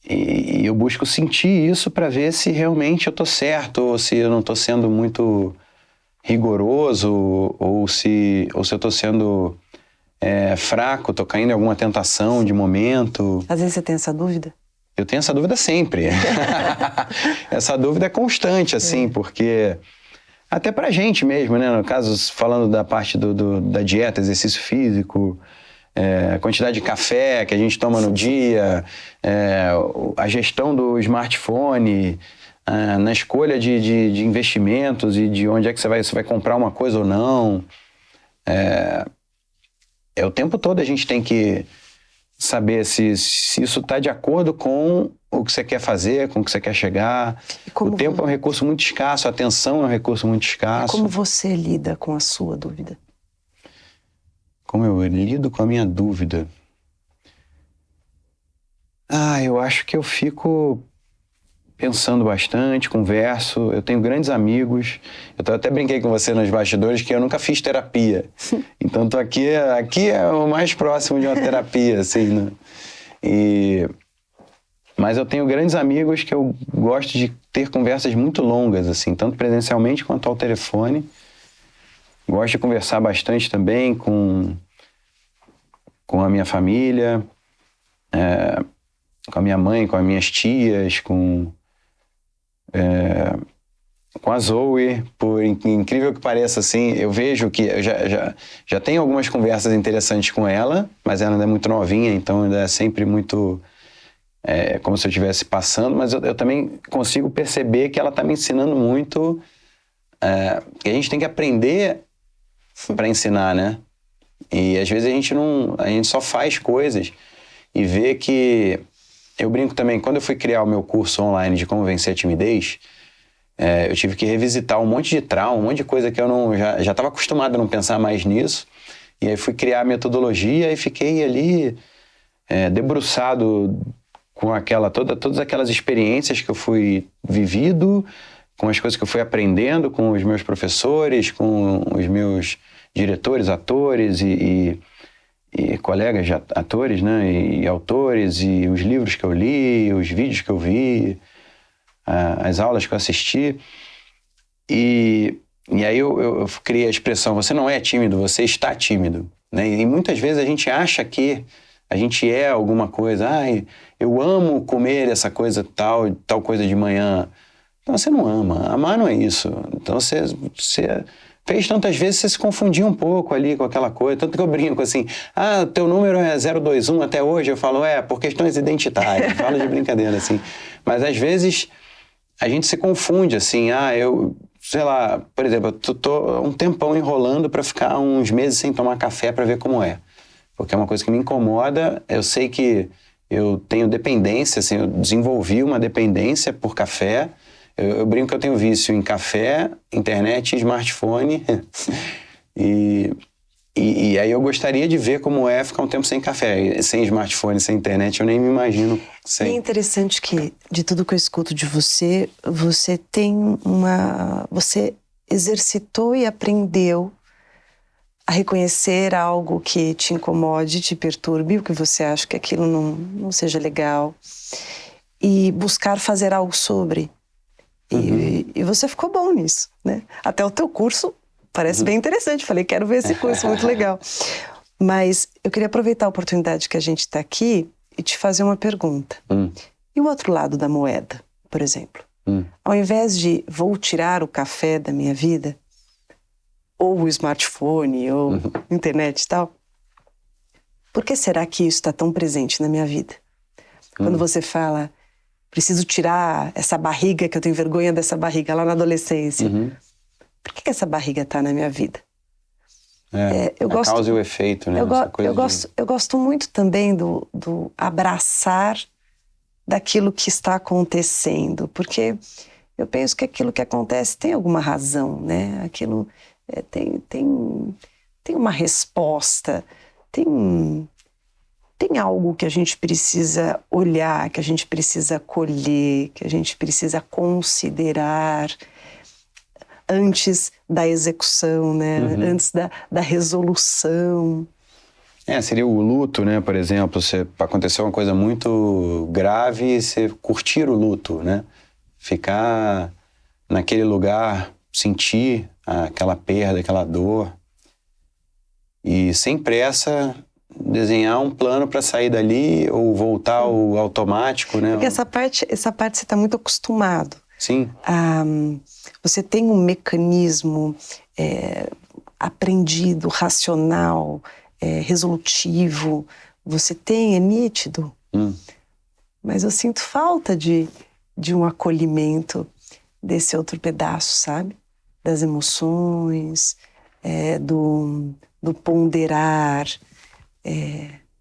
eu busco sentir isso para ver se realmente eu estou certo ou se eu não estou sendo muito rigoroso ou se eu estou sendo fraco, estou caindo em alguma tentação de momento. Às vezes você tem essa dúvida? Eu tenho essa dúvida sempre. Essa dúvida é constante, assim, porque... Até pra gente mesmo, né? No caso, falando da parte da dieta, exercício físico, a quantidade de café que a gente toma no dia, a gestão do smartphone, na escolha de investimentos e de onde é que você vai comprar uma coisa ou não. O tempo todo a gente tem que saber se isso está de acordo com o que você quer fazer, com o que você quer chegar. O tempo é um recurso muito escasso, a atenção é um recurso muito escasso. Como você lida com a sua dúvida? Como eu lido com a minha dúvida? Eu acho que eu fico pensando bastante, converso. Eu tenho grandes amigos. Eu até brinquei com você nos bastidores que eu nunca fiz terapia. Então, tô aqui é o mais próximo de uma terapia, assim, né? Mas eu tenho grandes amigos que eu gosto de ter conversas muito longas, assim, tanto presencialmente quanto ao telefone. Gosto de conversar bastante também com a minha família, com a minha mãe, com as minhas tias, com a Zoe. Por incrível que pareça, assim, eu vejo que eu já tenho algumas conversas interessantes com ela, mas ela ainda é muito novinha, então ainda é sempre muito como se eu estivesse passando, mas eu também consigo perceber que ela está me ensinando muito, que a gente tem que aprender para ensinar, né? E às vezes a gente só faz coisas e vê que... Eu brinco também, quando eu fui criar o meu curso online de como vencer a timidez, eu tive que revisitar um monte de trauma, um monte de coisa que eu já estava acostumado a não pensar mais nisso. E aí fui criar a metodologia e fiquei ali debruçado com todas aquelas experiências que eu fui vivido, com as coisas que eu fui aprendendo com os meus professores, com os meus diretores, atores e colegas de atores, né, e autores, e os livros que eu li, os vídeos que eu vi, as aulas que eu assisti. E aí eu criei a expressão: você não é tímido, você está tímido, né? E muitas vezes a gente acha que a gente é alguma coisa. Eu amo comer essa coisa tal coisa de manhã. Então você não ama. Amar não é isso. Então você fez tantas vezes, você se confundiu um pouco ali com aquela coisa. Tanto que eu brinco assim: teu número é 021 até hoje. Eu falo, por questões identitárias. Falo de brincadeira, assim. Mas às vezes a gente se confunde, assim. Sei lá, por exemplo, eu tô um tempão enrolando para ficar uns meses sem tomar café para ver como é. Porque é uma coisa que me incomoda. Eu sei que eu tenho dependência, assim, eu desenvolvi uma dependência por café. Eu brinco que eu tenho vício em café, internet e smartphone. E aí eu gostaria de ver como é ficar um tempo sem café, sem smartphone, sem internet. Eu nem me imagino sem. É interessante que, de tudo que eu escuto de você, você exercitou e aprendeu a reconhecer algo que te incomode, te perturbe, o que você acha que aquilo não seja legal, e buscar fazer algo sobre. E você ficou bom nisso, né? Até o teu curso parece bem interessante. Falei, quero ver esse curso, muito legal. Mas eu queria aproveitar a oportunidade que a gente está aqui e te fazer uma pergunta. E o outro lado da moeda, por exemplo? Ao invés de vou tirar o café da minha vida, ou o smartphone, ou internet e tal, por que será que isso está tão presente na minha vida? Quando você fala, preciso tirar essa barriga, que eu tenho vergonha dessa barriga lá na adolescência. Por que essa barriga está na minha vida? A causa e o efeito, né? Eu gosto muito também do abraçar daquilo que está acontecendo, porque eu penso que aquilo que acontece tem alguma razão, né? Aquilo tem uma resposta, tem algo que a gente precisa olhar, que a gente precisa colher, que a gente precisa considerar antes da execução, né? Antes da resolução. Seria o luto, né? Por exemplo, se aconteceu uma coisa muito grave, você curtir o luto, né? Ficar naquele lugar, sentir aquela perda, aquela dor. E sem pressa, desenhar um plano para sair dali ou voltar ao automático, né? Porque essa parte você está muito acostumado. Sim. Você tem um mecanismo aprendido, racional, resolutivo. Você tem, é nítido. Mas eu sinto falta de um acolhimento desse outro pedaço, sabe? Das emoções, do ponderar,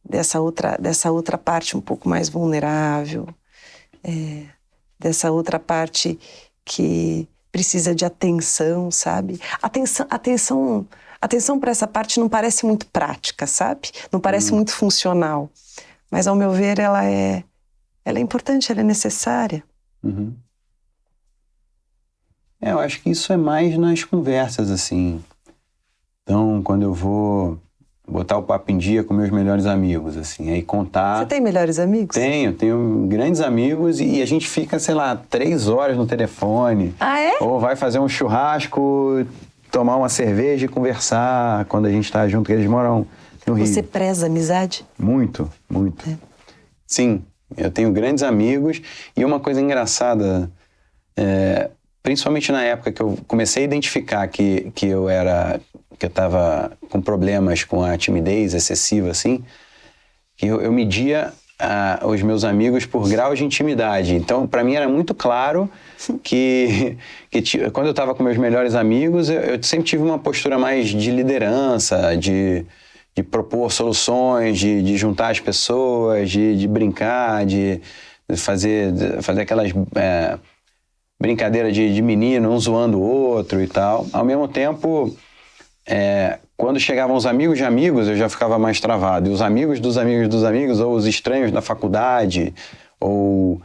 dessa outra parte um pouco mais vulnerável, dessa outra parte que precisa de atenção, sabe? Atenção para essa parte não parece muito prática, sabe? Não parece muito funcional. Mas, ao meu ver, ela é importante, ela é necessária. Uhum. Eu acho que isso é mais nas conversas, assim. Então, quando eu vou botar o papo em dia com meus melhores amigos, assim, aí contar... Você tem melhores amigos? Tenho grandes amigos e a gente fica, sei lá, 3 horas no telefone. Ah, é? Ou vai fazer um churrasco, tomar uma cerveja e conversar quando a gente tá junto, que eles moram no Rio. Você preza a amizade? Muito, muito. Sim, eu tenho grandes amigos e uma coisa engraçada, principalmente na época que eu comecei a identificar que eu estava com problemas com a timidez excessiva, assim, que eu media os meus amigos por grau de intimidade. Então, para mim era muito claro que quando eu estava com meus melhores amigos, eu sempre tive uma postura mais de liderança, de propor soluções, de juntar as pessoas, de brincar, de fazer aquelas brincadeiras de menino, um zoando o outro e tal. Ao mesmo tempo, quando chegavam os amigos de amigos, eu já ficava mais travado. E os amigos dos amigos dos amigos, ou os estranhos da faculdade, ou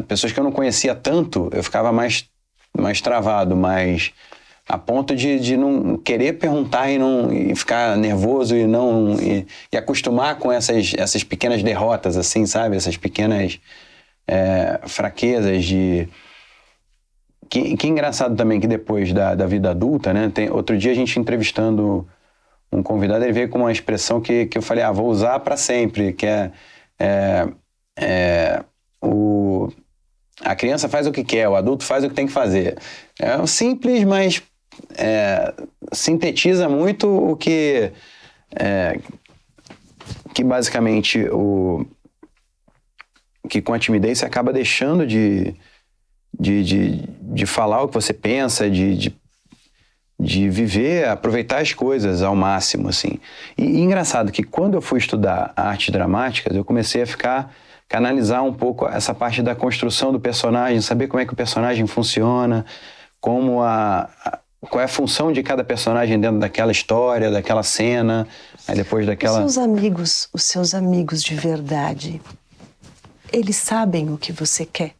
pessoas que eu não conhecia tanto, eu ficava mais travado, mais a ponto de não querer perguntar e ficar nervoso e acostumar com essas pequenas derrotas, assim, sabe? Essas pequenas fraquezas Que engraçado também que depois da vida adulta, né? Outro dia a gente entrevistando um convidado, ele veio com uma expressão que eu falei, vou usar para sempre, que a criança faz o que quer, o adulto faz o que tem que fazer. É simples, mas sintetiza muito o que basicamente que com a timidez você acaba deixando de falar o que você pensa, de viver, aproveitar as coisas ao máximo, assim. E engraçado que quando eu fui estudar artes dramáticas, eu comecei a canalizar um pouco essa parte da construção do personagem, saber como é que o personagem funciona, qual é a função de cada personagem dentro daquela história, daquela cena, aí depois daquela... Os seus amigos de verdade, eles sabem o que você quer?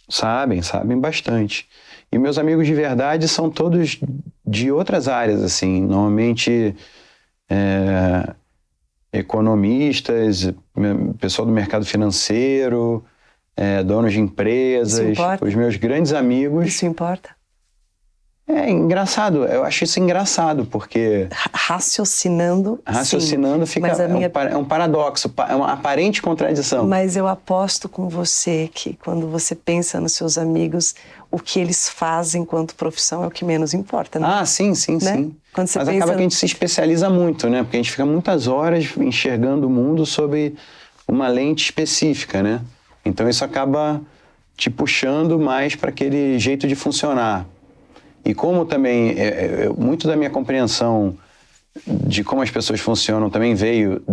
Sabem bastante. E meus amigos de verdade são todos de outras áreas, assim, normalmente economistas, pessoal do mercado financeiro, donos de empresas, os meus grandes amigos. Isso importa? É engraçado, eu acho isso engraçado, porque... Raciocinando, fica... É um paradoxo, é uma aparente contradição. Mas eu aposto com você que quando você pensa nos seus amigos, o que eles fazem enquanto profissão é o que menos importa, né? Sim. Né? Mas acaba que a gente se especializa muito, né? Porque a gente fica muitas horas enxergando o mundo sob uma lente específica, né? Então isso acaba te puxando mais para aquele jeito de funcionar. E como também, muito da minha compreensão de como as pessoas funcionam também veio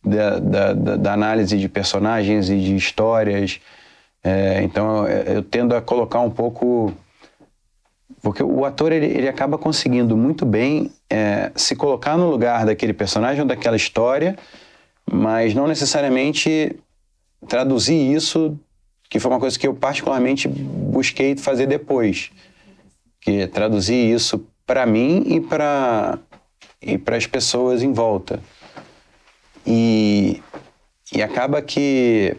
da análise de personagens e de histórias. Então eu tendo a colocar um pouco... Porque o ator ele acaba conseguindo muito bem se colocar no lugar daquele personagem ou daquela história, mas não necessariamente traduzir isso, que foi uma coisa que eu particularmente busquei fazer depois. Que é traduzir isso para mim e para as pessoas em volta. E acaba que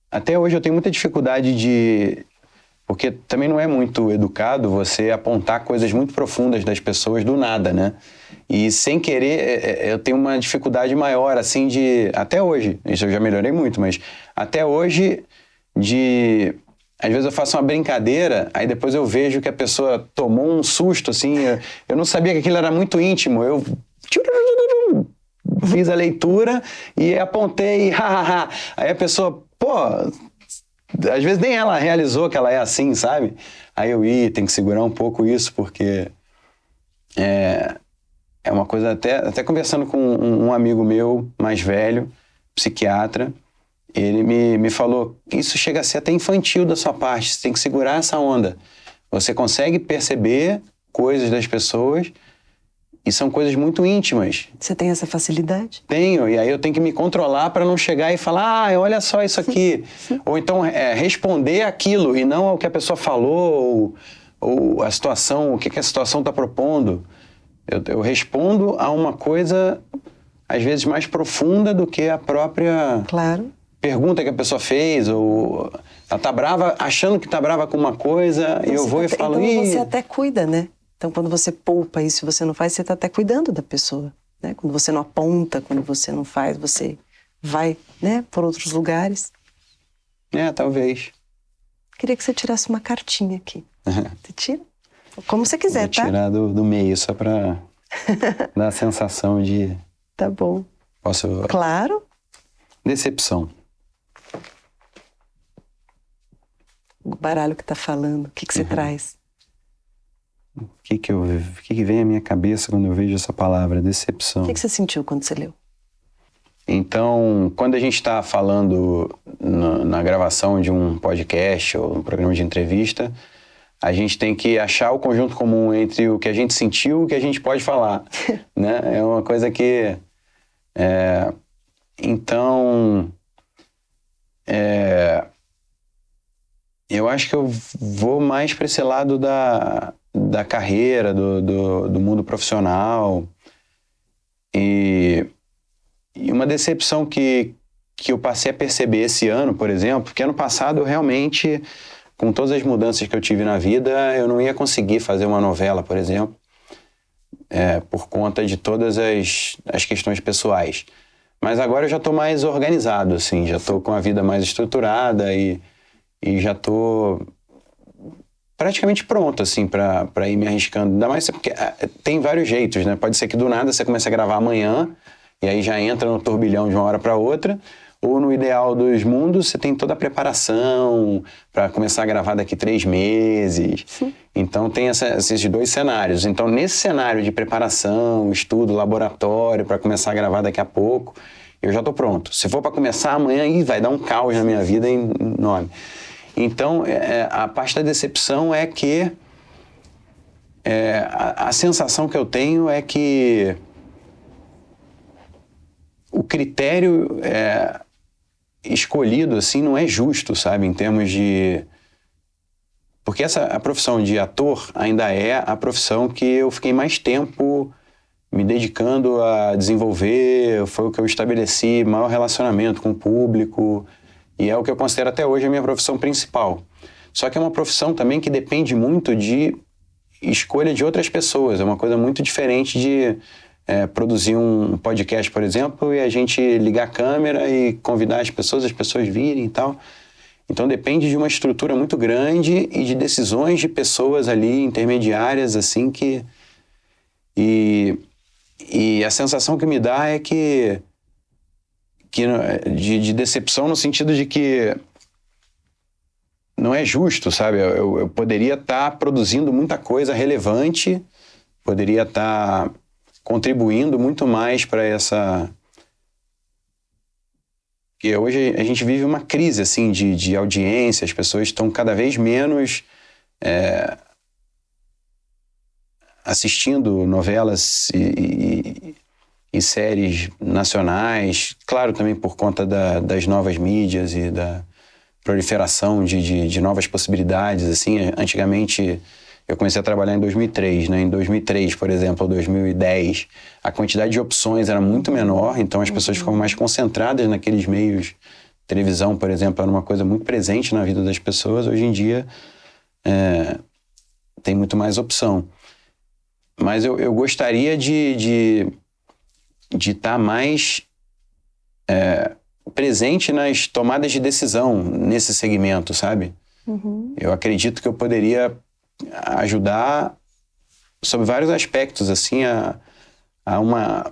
até hoje eu tenho muita dificuldade porque também não é muito educado você apontar coisas muito profundas das pessoas do nada, né? E sem querer, eu tenho uma dificuldade maior, assim, até hoje, isso eu já melhorei muito, mas até hoje às vezes eu faço uma brincadeira, aí depois eu vejo que a pessoa tomou um susto, assim, eu não sabia que aquilo era muito íntimo, eu fiz a leitura e apontei, hahaha. Aí a pessoa, às vezes nem ela realizou que ela é assim, sabe? Aí tem que segurar um pouco isso, porque é uma coisa, até conversando com um amigo meu mais velho, psiquiatra, ele me falou, isso chega a ser até infantil da sua parte, você tem que segurar essa onda. Você consegue perceber coisas das pessoas e são coisas muito íntimas. Você tem essa facilidade? Tenho, e aí eu tenho que me controlar para não chegar e falar, olha só isso aqui. Ou então responder aquilo e não ao que a pessoa falou, ou a situação, o que a situação está propondo. Eu respondo a uma coisa, às vezes, mais profunda do que a própria pergunta que a pessoa fez, ou ela tá brava, achando que tá brava com uma coisa, e eu vou e falo... Então você até cuida, né? Então, quando você poupa isso e você não faz, você está até cuidando da pessoa, né? Quando você não aponta, quando você não faz, você vai, né, por outros lugares. Talvez. Queria que você tirasse uma cartinha aqui. Você tira? Como você quiser, vou tirar do meio, só para dar a sensação de... Tá bom. Posso... Claro. Decepção. O baralho que tá falando, o que você traz? O que vem à minha cabeça quando eu vejo essa palavra, decepção? O que você sentiu quando você leu? Então, quando a gente está falando na gravação de um podcast ou um programa de entrevista, a gente tem que achar o conjunto comum entre o que a gente sentiu e o que a gente pode falar, né? É uma coisa que... Então, eu acho que eu vou mais para esse lado da carreira, do mundo profissional. E uma decepção que eu passei a perceber esse ano, por exemplo, porque ano passado eu realmente, com todas as mudanças que eu tive na vida, eu não ia conseguir fazer uma novela, por exemplo, por conta de todas as questões pessoais. Mas agora eu já estou mais organizado, assim, já estou com a vida mais estruturada e já estou praticamente pronto, assim, para ir me arriscando. Ainda mais porque tem vários jeitos, né? Pode ser que do nada você comece a gravar amanhã e aí já entra no turbilhão de uma hora para outra, ou no ideal dos mundos você tem toda a preparação para começar a gravar daqui 3 meses. Sim. Então tem esses 2 cenários. Então nesse cenário de preparação, estudo, laboratório, para começar a gravar daqui a pouco, eu já estou pronto. Se for para começar amanhã, vai dar um caos na minha vida enorme. Então a parte da decepção é que a sensação que eu tenho é que o critério escolhido, assim, não é justo, sabe? Em termos de... Porque a profissão de ator ainda é a profissão que eu fiquei mais tempo me dedicando a desenvolver, foi o que eu estabeleci maior relacionamento com o público, e é o que eu considero até hoje a minha profissão principal. Só que é uma profissão também que depende muito de escolha de outras pessoas, é uma coisa muito diferente de... produzir um podcast, por exemplo, e a gente ligar a câmera e convidar as pessoas virem e tal. Então depende de uma estrutura muito grande e de decisões de pessoas ali intermediárias, assim, que... E a sensação que me dá é que de decepção no sentido de que não é justo, sabe? Eu poderia estar produzindo muita coisa relevante, poderia estar contribuindo muito mais para essa... Porque hoje a gente vive uma crise, assim, de audiência, as pessoas estão cada vez menos assistindo novelas e séries nacionais, claro, também por conta das novas mídias e da proliferação de novas possibilidades, assim. Antigamente... Eu comecei a trabalhar em 2003, né? Em 2003, por exemplo, ou 2010, a quantidade de opções era muito menor, então as pessoas ficavam mais concentradas naqueles meios. Televisão, por exemplo, era uma coisa muito presente na vida das pessoas. Hoje em dia, tem muito mais opção. Mas eu gostaria de estar mais presente nas tomadas de decisão nesse segmento, sabe? Uhum. Eu acredito que eu poderia ajudar sob vários aspectos, assim, a uma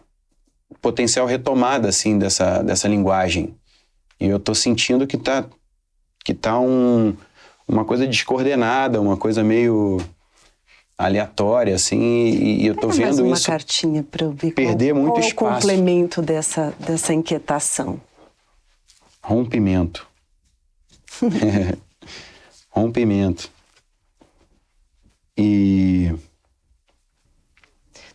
potencial retomada, assim, dessa linguagem. E eu tô sentindo que tá tá uma coisa descoordenada, uma coisa meio aleatória, assim, e eu tô Pega mais vendo uma isso cartinha para eu ver perder muito qual é o espaço. complemento dessa inquietação. Rompimento. Rompimento. E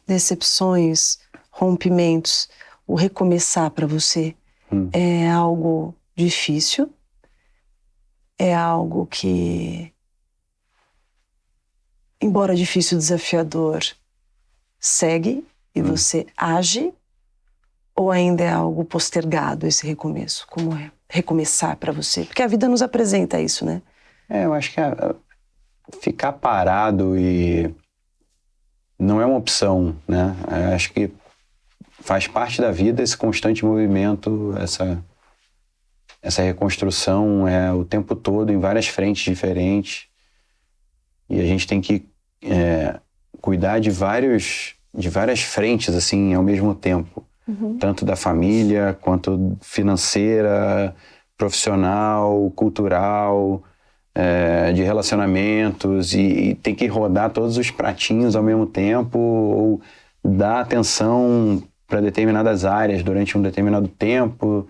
Decepções, rompimentos, o recomeçar para você é algo difícil, é algo que, embora difícil, desafiador, segue e você age, ou ainda é algo postergado esse recomeço? Como é recomeçar para você? Porque a vida nos apresenta isso, né? eu acho que ficar parado e não é uma opção, né? Eu acho que faz parte da vida esse constante movimento, essa reconstrução o tempo todo em várias frentes diferentes. E a gente tem que cuidar de várias frentes assim ao mesmo tempo. Tanto da família, quanto financeira, profissional, cultural, de relacionamentos, e tem que rodar todos os pratinhos ao mesmo tempo, ou dar atenção para determinadas áreas durante um determinado tempo.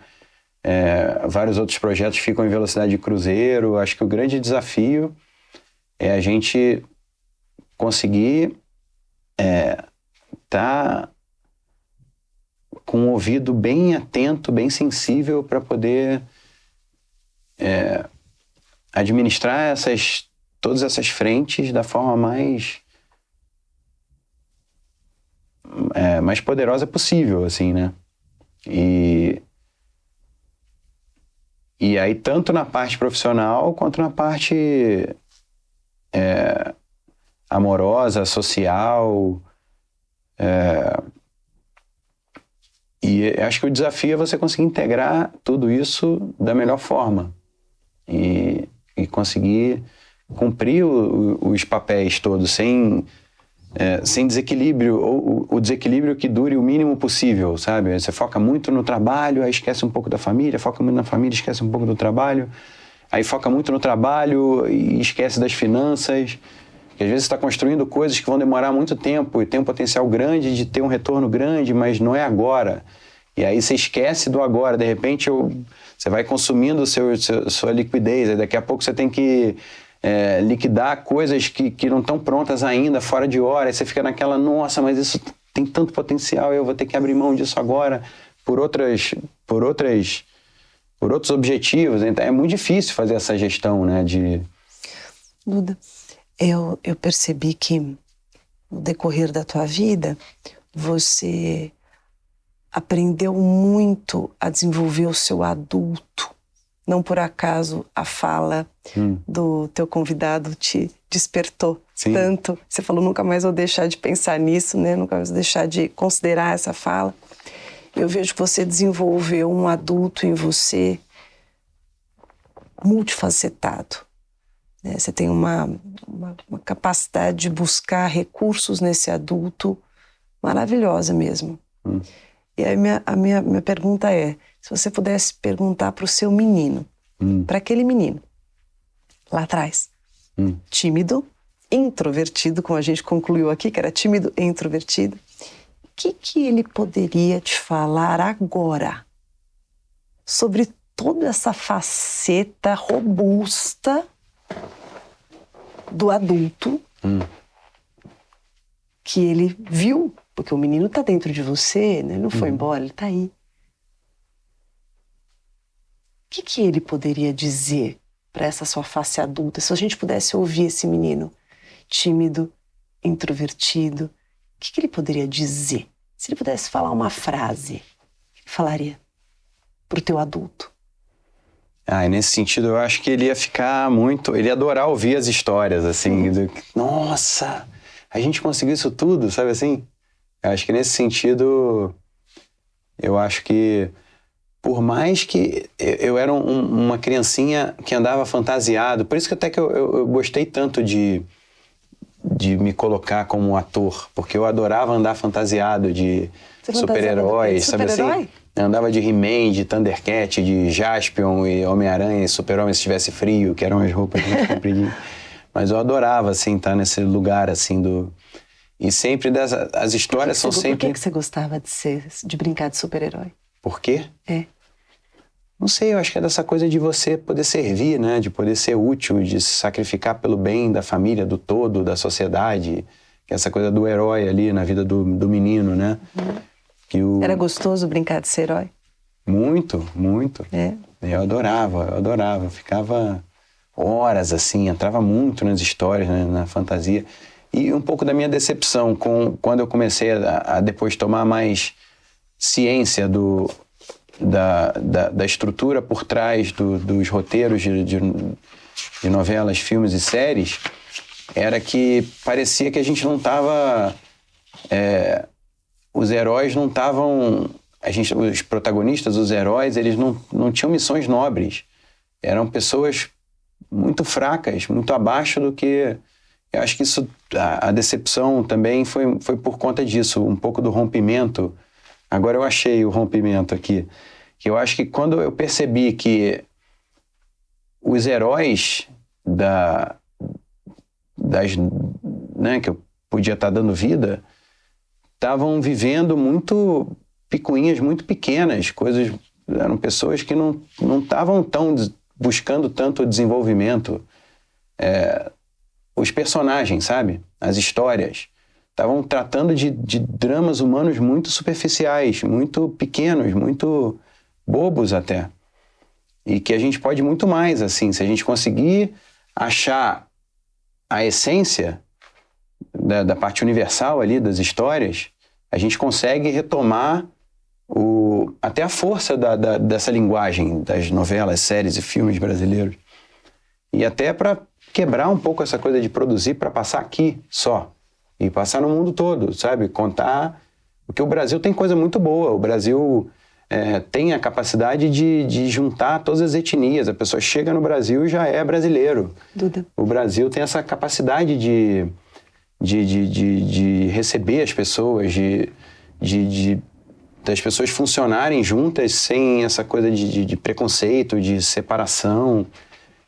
Vários outros projetos ficam em velocidade de cruzeiro. Acho que o grande desafio é a gente conseguir tá com o ouvido bem atento, bem sensível para poder administrar todas essas frentes da forma mais poderosa possível, assim, né? E aí, tanto na parte profissional quanto na parte amorosa, social. E acho que o desafio é você conseguir integrar tudo isso da melhor forma e conseguir cumprir os papéis todos sem desequilíbrio, ou o desequilíbrio que dure o mínimo possível, sabe? Você foca muito no trabalho, aí esquece um pouco da família, foca muito na família, esquece um pouco do trabalho, aí foca muito no trabalho e esquece das finanças, que às vezes você está construindo coisas que vão demorar muito tempo e tem um potencial grande de ter um retorno grande, mas não é agora. E aí você esquece do agora, de repente você vai consumindo sua liquidez, aí daqui a pouco você tem que liquidar coisas que não estão prontas ainda, fora de hora, aí você fica naquela, nossa, mas isso tem tanto potencial, eu vou ter que abrir mão disso agora por outros objetivos. Então é muito difícil fazer essa gestão, né? Duda, eu percebi que no decorrer da tua vida você aprendeu muito a desenvolver o seu adulto. Não por acaso a fala do teu convidado te despertou tanto. Você falou, nunca mais vou deixar de pensar nisso, né? Nunca mais vou deixar de considerar essa fala. Eu vejo que você desenvolveu um adulto em você multifacetado, né? Você tem uma capacidade de buscar recursos nesse adulto maravilhosa mesmo. E aí a minha pergunta é, se você pudesse perguntar para o seu menino, para aquele menino lá atrás, tímido, introvertido, como a gente concluiu aqui, que era tímido e introvertido, o que ele poderia te falar agora sobre toda essa faceta robusta do adulto que ele viu? Porque o menino está dentro de você, né? Ele não foi embora, ele está aí. O que ele poderia dizer para essa sua face adulta? Se a gente pudesse ouvir esse menino tímido, introvertido, o que ele poderia dizer? Se ele pudesse falar uma frase, o que ele falaria para o teu adulto? E nesse sentido, eu acho que ele ia ficar ele ia adorar ouvir as histórias, assim, nossa, a gente conseguiu isso tudo, sabe assim? Eu acho que nesse sentido, eu acho que por mais que eu era uma criancinha que andava fantasiado, por isso que até que eu gostei tanto de de me colocar como ator, porque eu adorava andar fantasiado de Você super-heróis, sabe assim? super-herói? Eu andava de He-Man, de Thundercat, de Jaspion e Homem-Aranha e Super-Homem se tivesse frio, que eram as roupas muito compridinhas. Mas eu adorava, assim, estar nesse lugar, assim, do... E sempre as histórias são sempre... Por que você gostava de brincar de super-herói? Por quê? É. Não sei, eu acho que é dessa coisa de você poder servir, né? De poder ser útil, de se sacrificar pelo bem da família, do todo, da sociedade. Que é essa coisa do herói ali na vida do menino, né? Que Era gostoso brincar de ser herói? Muito, muito. É. Eu adorava. Ficava horas, assim, entrava muito nas histórias, né? Na fantasia. E um pouco da minha decepção quando eu comecei a depois tomar mais ciência da estrutura por trás dos roteiros de novelas, filmes e séries, era que parecia que a gente não estava... os heróis não estavam... Os protagonistas, os heróis, eles não tinham missões nobres. Eram pessoas muito fracas, muito abaixo do que... Eu acho que isso, a decepção também foi por conta disso, um pouco do rompimento. Agora eu achei o rompimento aqui. Que eu acho que quando eu percebi que os heróis né, que eu podia estar dando vida, estavam vivendo muito picuinhas muito pequenas, eram pessoas que não estavam buscando tanto desenvolvimento. Os personagens, sabe? As histórias estavam tratando de dramas humanos muito superficiais, muito pequenos, muito bobos até. E que a gente pode muito mais, assim, se a gente conseguir achar a essência da parte universal ali das histórias, a gente consegue retomar até a força dessa linguagem das novelas, séries e filmes brasileiros. E até para quebrar um pouco essa coisa de produzir para passar aqui só. E passar no mundo todo, sabe? Contar... Porque o Brasil tem coisa muito boa. O Brasil tem a capacidade de juntar todas as etnias. A pessoa chega no Brasil e já é brasileiro. Duda. O Brasil tem essa capacidade de receber as pessoas, das pessoas funcionarem juntas sem essa coisa de preconceito, de separação.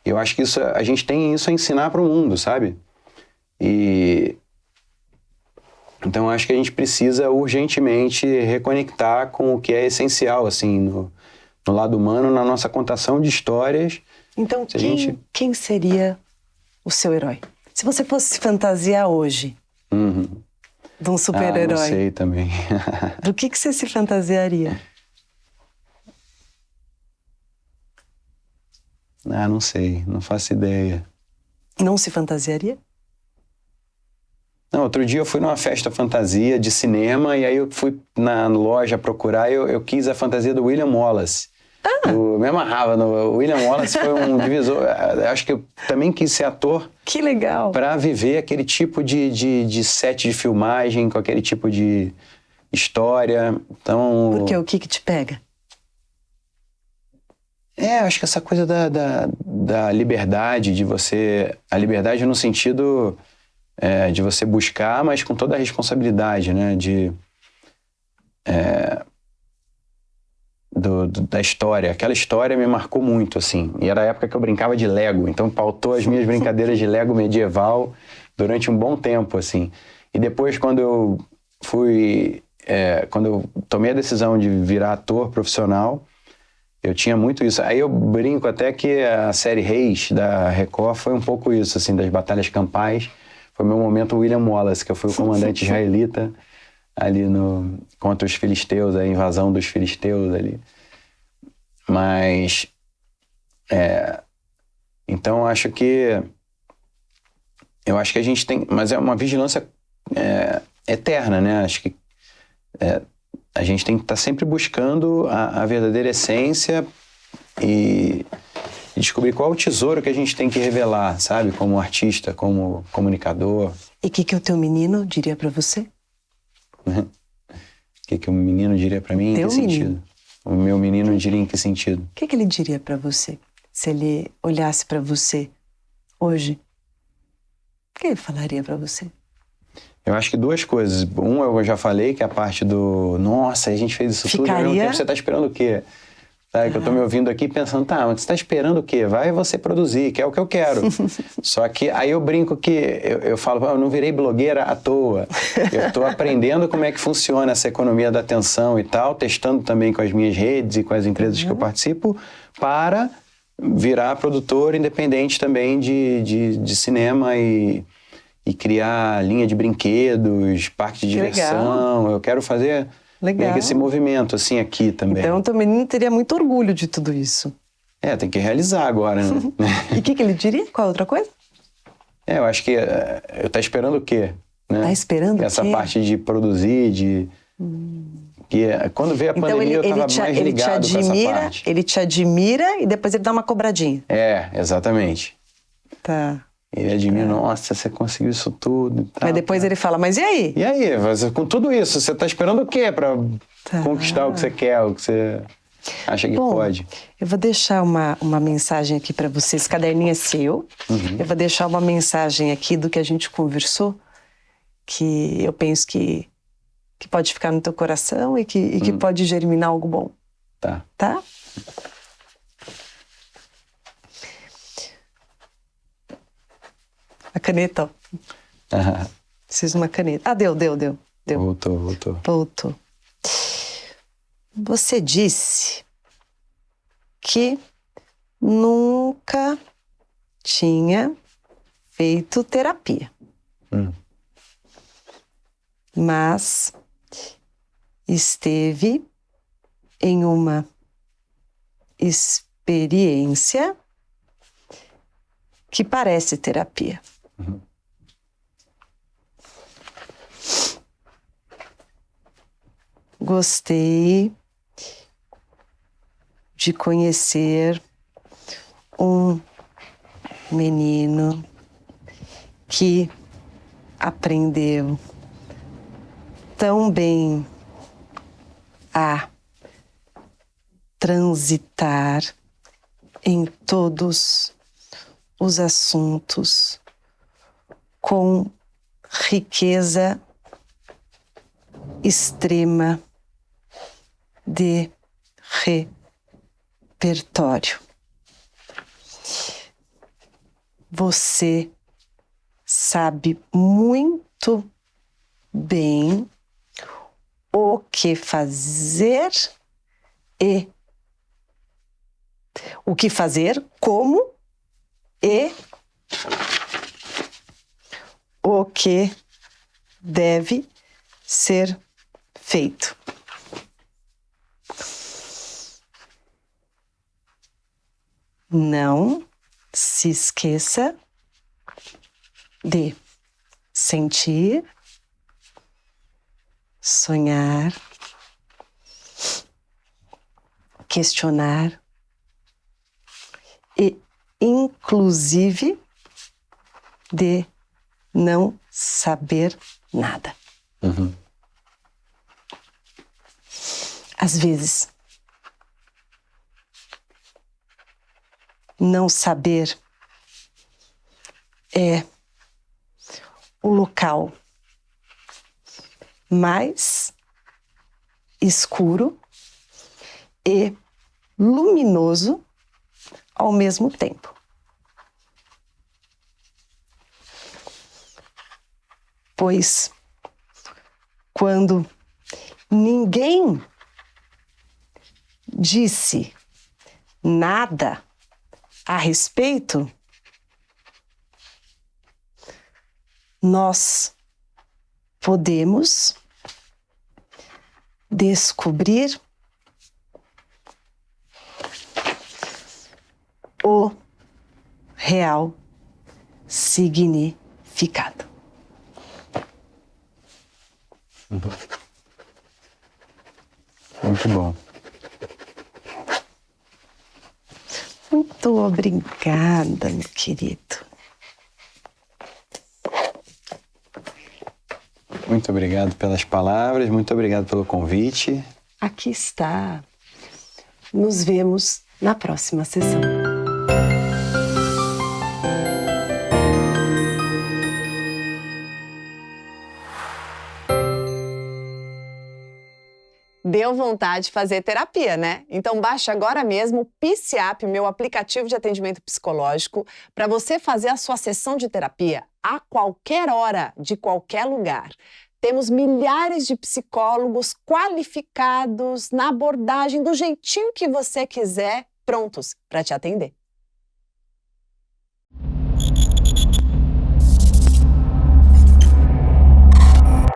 Eu acho que a gente tem isso a ensinar para o mundo, sabe? Então, acho que a gente precisa urgentemente reconectar com o que é essencial, assim, no lado humano, na nossa contação de histórias. Então, quem seria o seu herói? Se você fosse se fantasiar hoje de um super-herói... não sei também. Do que você se fantasiaria? Não sei, não faço ideia. Não se fantasiaria? Não, outro dia eu fui numa festa fantasia de cinema e aí eu fui na loja procurar eu quis a fantasia do William Wallace. Eu me amarrava no William Wallace, foi um divisor. Acho que eu também quis ser ator. Que legal! Para viver aquele tipo de set de filmagem, com aquele tipo de história. Então... Por quê? O que te pega? Acho que essa coisa da liberdade, de você... A liberdade no sentido de você buscar, mas com toda a responsabilidade, né? Da história. Aquela história me marcou muito, assim. E era a época que eu brincava de Lego. Então pautou as minhas brincadeiras de Lego medieval durante um bom tempo, assim. E depois, quando eu tomei a decisão de virar ator profissional, eu tinha muito isso. Aí eu brinco até que a série Reis da Record foi um pouco isso, assim, das batalhas campais. Foi meu momento William Wallace, que eu fui o comandante israelita ali contra os filisteus, a invasão dos filisteus ali. Mas... então, eu acho que a gente tem... Mas é uma vigilância eterna, né? Acho que a gente tem que estar sempre buscando a verdadeira essência e descobrir qual é o tesouro que a gente tem que revelar, sabe? Como artista, como comunicador. E o que o teu menino diria pra você? O que o menino diria pra mim? Teu em que menino. sentido? O meu menino diria em que sentido? O que ele diria pra você? Se ele olhasse pra você hoje, que ele falaria para você? Eu acho que duas coisas. Um, eu já falei, que é a parte do... Nossa, a gente fez isso tudo, ao mesmo tempo você está esperando o quê? Tá, que eu estou me ouvindo aqui pensando, tá, mas você está esperando o quê? Vai você produzir, que é o que eu quero. Só que aí eu brinco que eu falo, eu não virei blogueira à toa. Eu estou aprendendo como é que funciona essa economia da atenção e tal, testando também com as minhas redes e com as empresas que eu participo, para virar produtor independente também de cinema e criar linha de brinquedos, parque de diversão. Legal. Eu quero fazer... Meio que esse movimento, assim, aqui também. Então, teu menino teria muito orgulho de tudo isso. Tem que realizar agora, né? E o que ele diria? Qual outra coisa? Eu acho que eu tá esperando o quê? Né? Tá esperando o quê? Essa parte de produzir, que quando veio a pandemia eu estava mais ligado com essa parte. Ele te admira e depois ele dá uma cobradinha. Exatamente. Tá. Ele admira, nossa, você conseguiu isso tudo e tal. Mas depois ele fala, mas e aí? E aí? Com tudo isso, você tá esperando o quê para conquistar o que você quer, o que você acha que pode? Eu vou deixar uma mensagem aqui para vocês. Esse caderninho é seu. Eu vou deixar uma mensagem aqui do que a gente conversou, que eu penso que pode ficar no teu coração e que pode germinar algo bom. Tá. Tá? A caneta, ó. Preciso de uma caneta. Ah, deu. Voltou. Você disse que nunca tinha feito terapia. Mas esteve em uma experiência que parece terapia. Gostei de conhecer um menino que aprendeu tão bem a transitar em todos os assuntos com riqueza extrema de repertório. Você sabe muito bem o que fazer e o que fazer, como e o que deve ser feito. Não se esqueça de sentir, sonhar, questionar e, inclusive, de não saber nada. Às vezes, não saber é o local mais escuro e luminoso ao mesmo tempo. Pois, quando ninguém disse nada a respeito, nós podemos descobrir o real significado. Muito bom. Muito obrigada, meu querido. Muito obrigado pelas palavras, muito obrigado pelo convite. Aqui está. Nos vemos na próxima sessão. Deu vontade de fazer terapia, né? Então baixe agora mesmo o PCAP, meu aplicativo de atendimento psicológico, para você fazer a sua sessão de terapia a qualquer hora, de qualquer lugar. Temos milhares de psicólogos qualificados na abordagem do jeitinho que você quiser, prontos para te atender.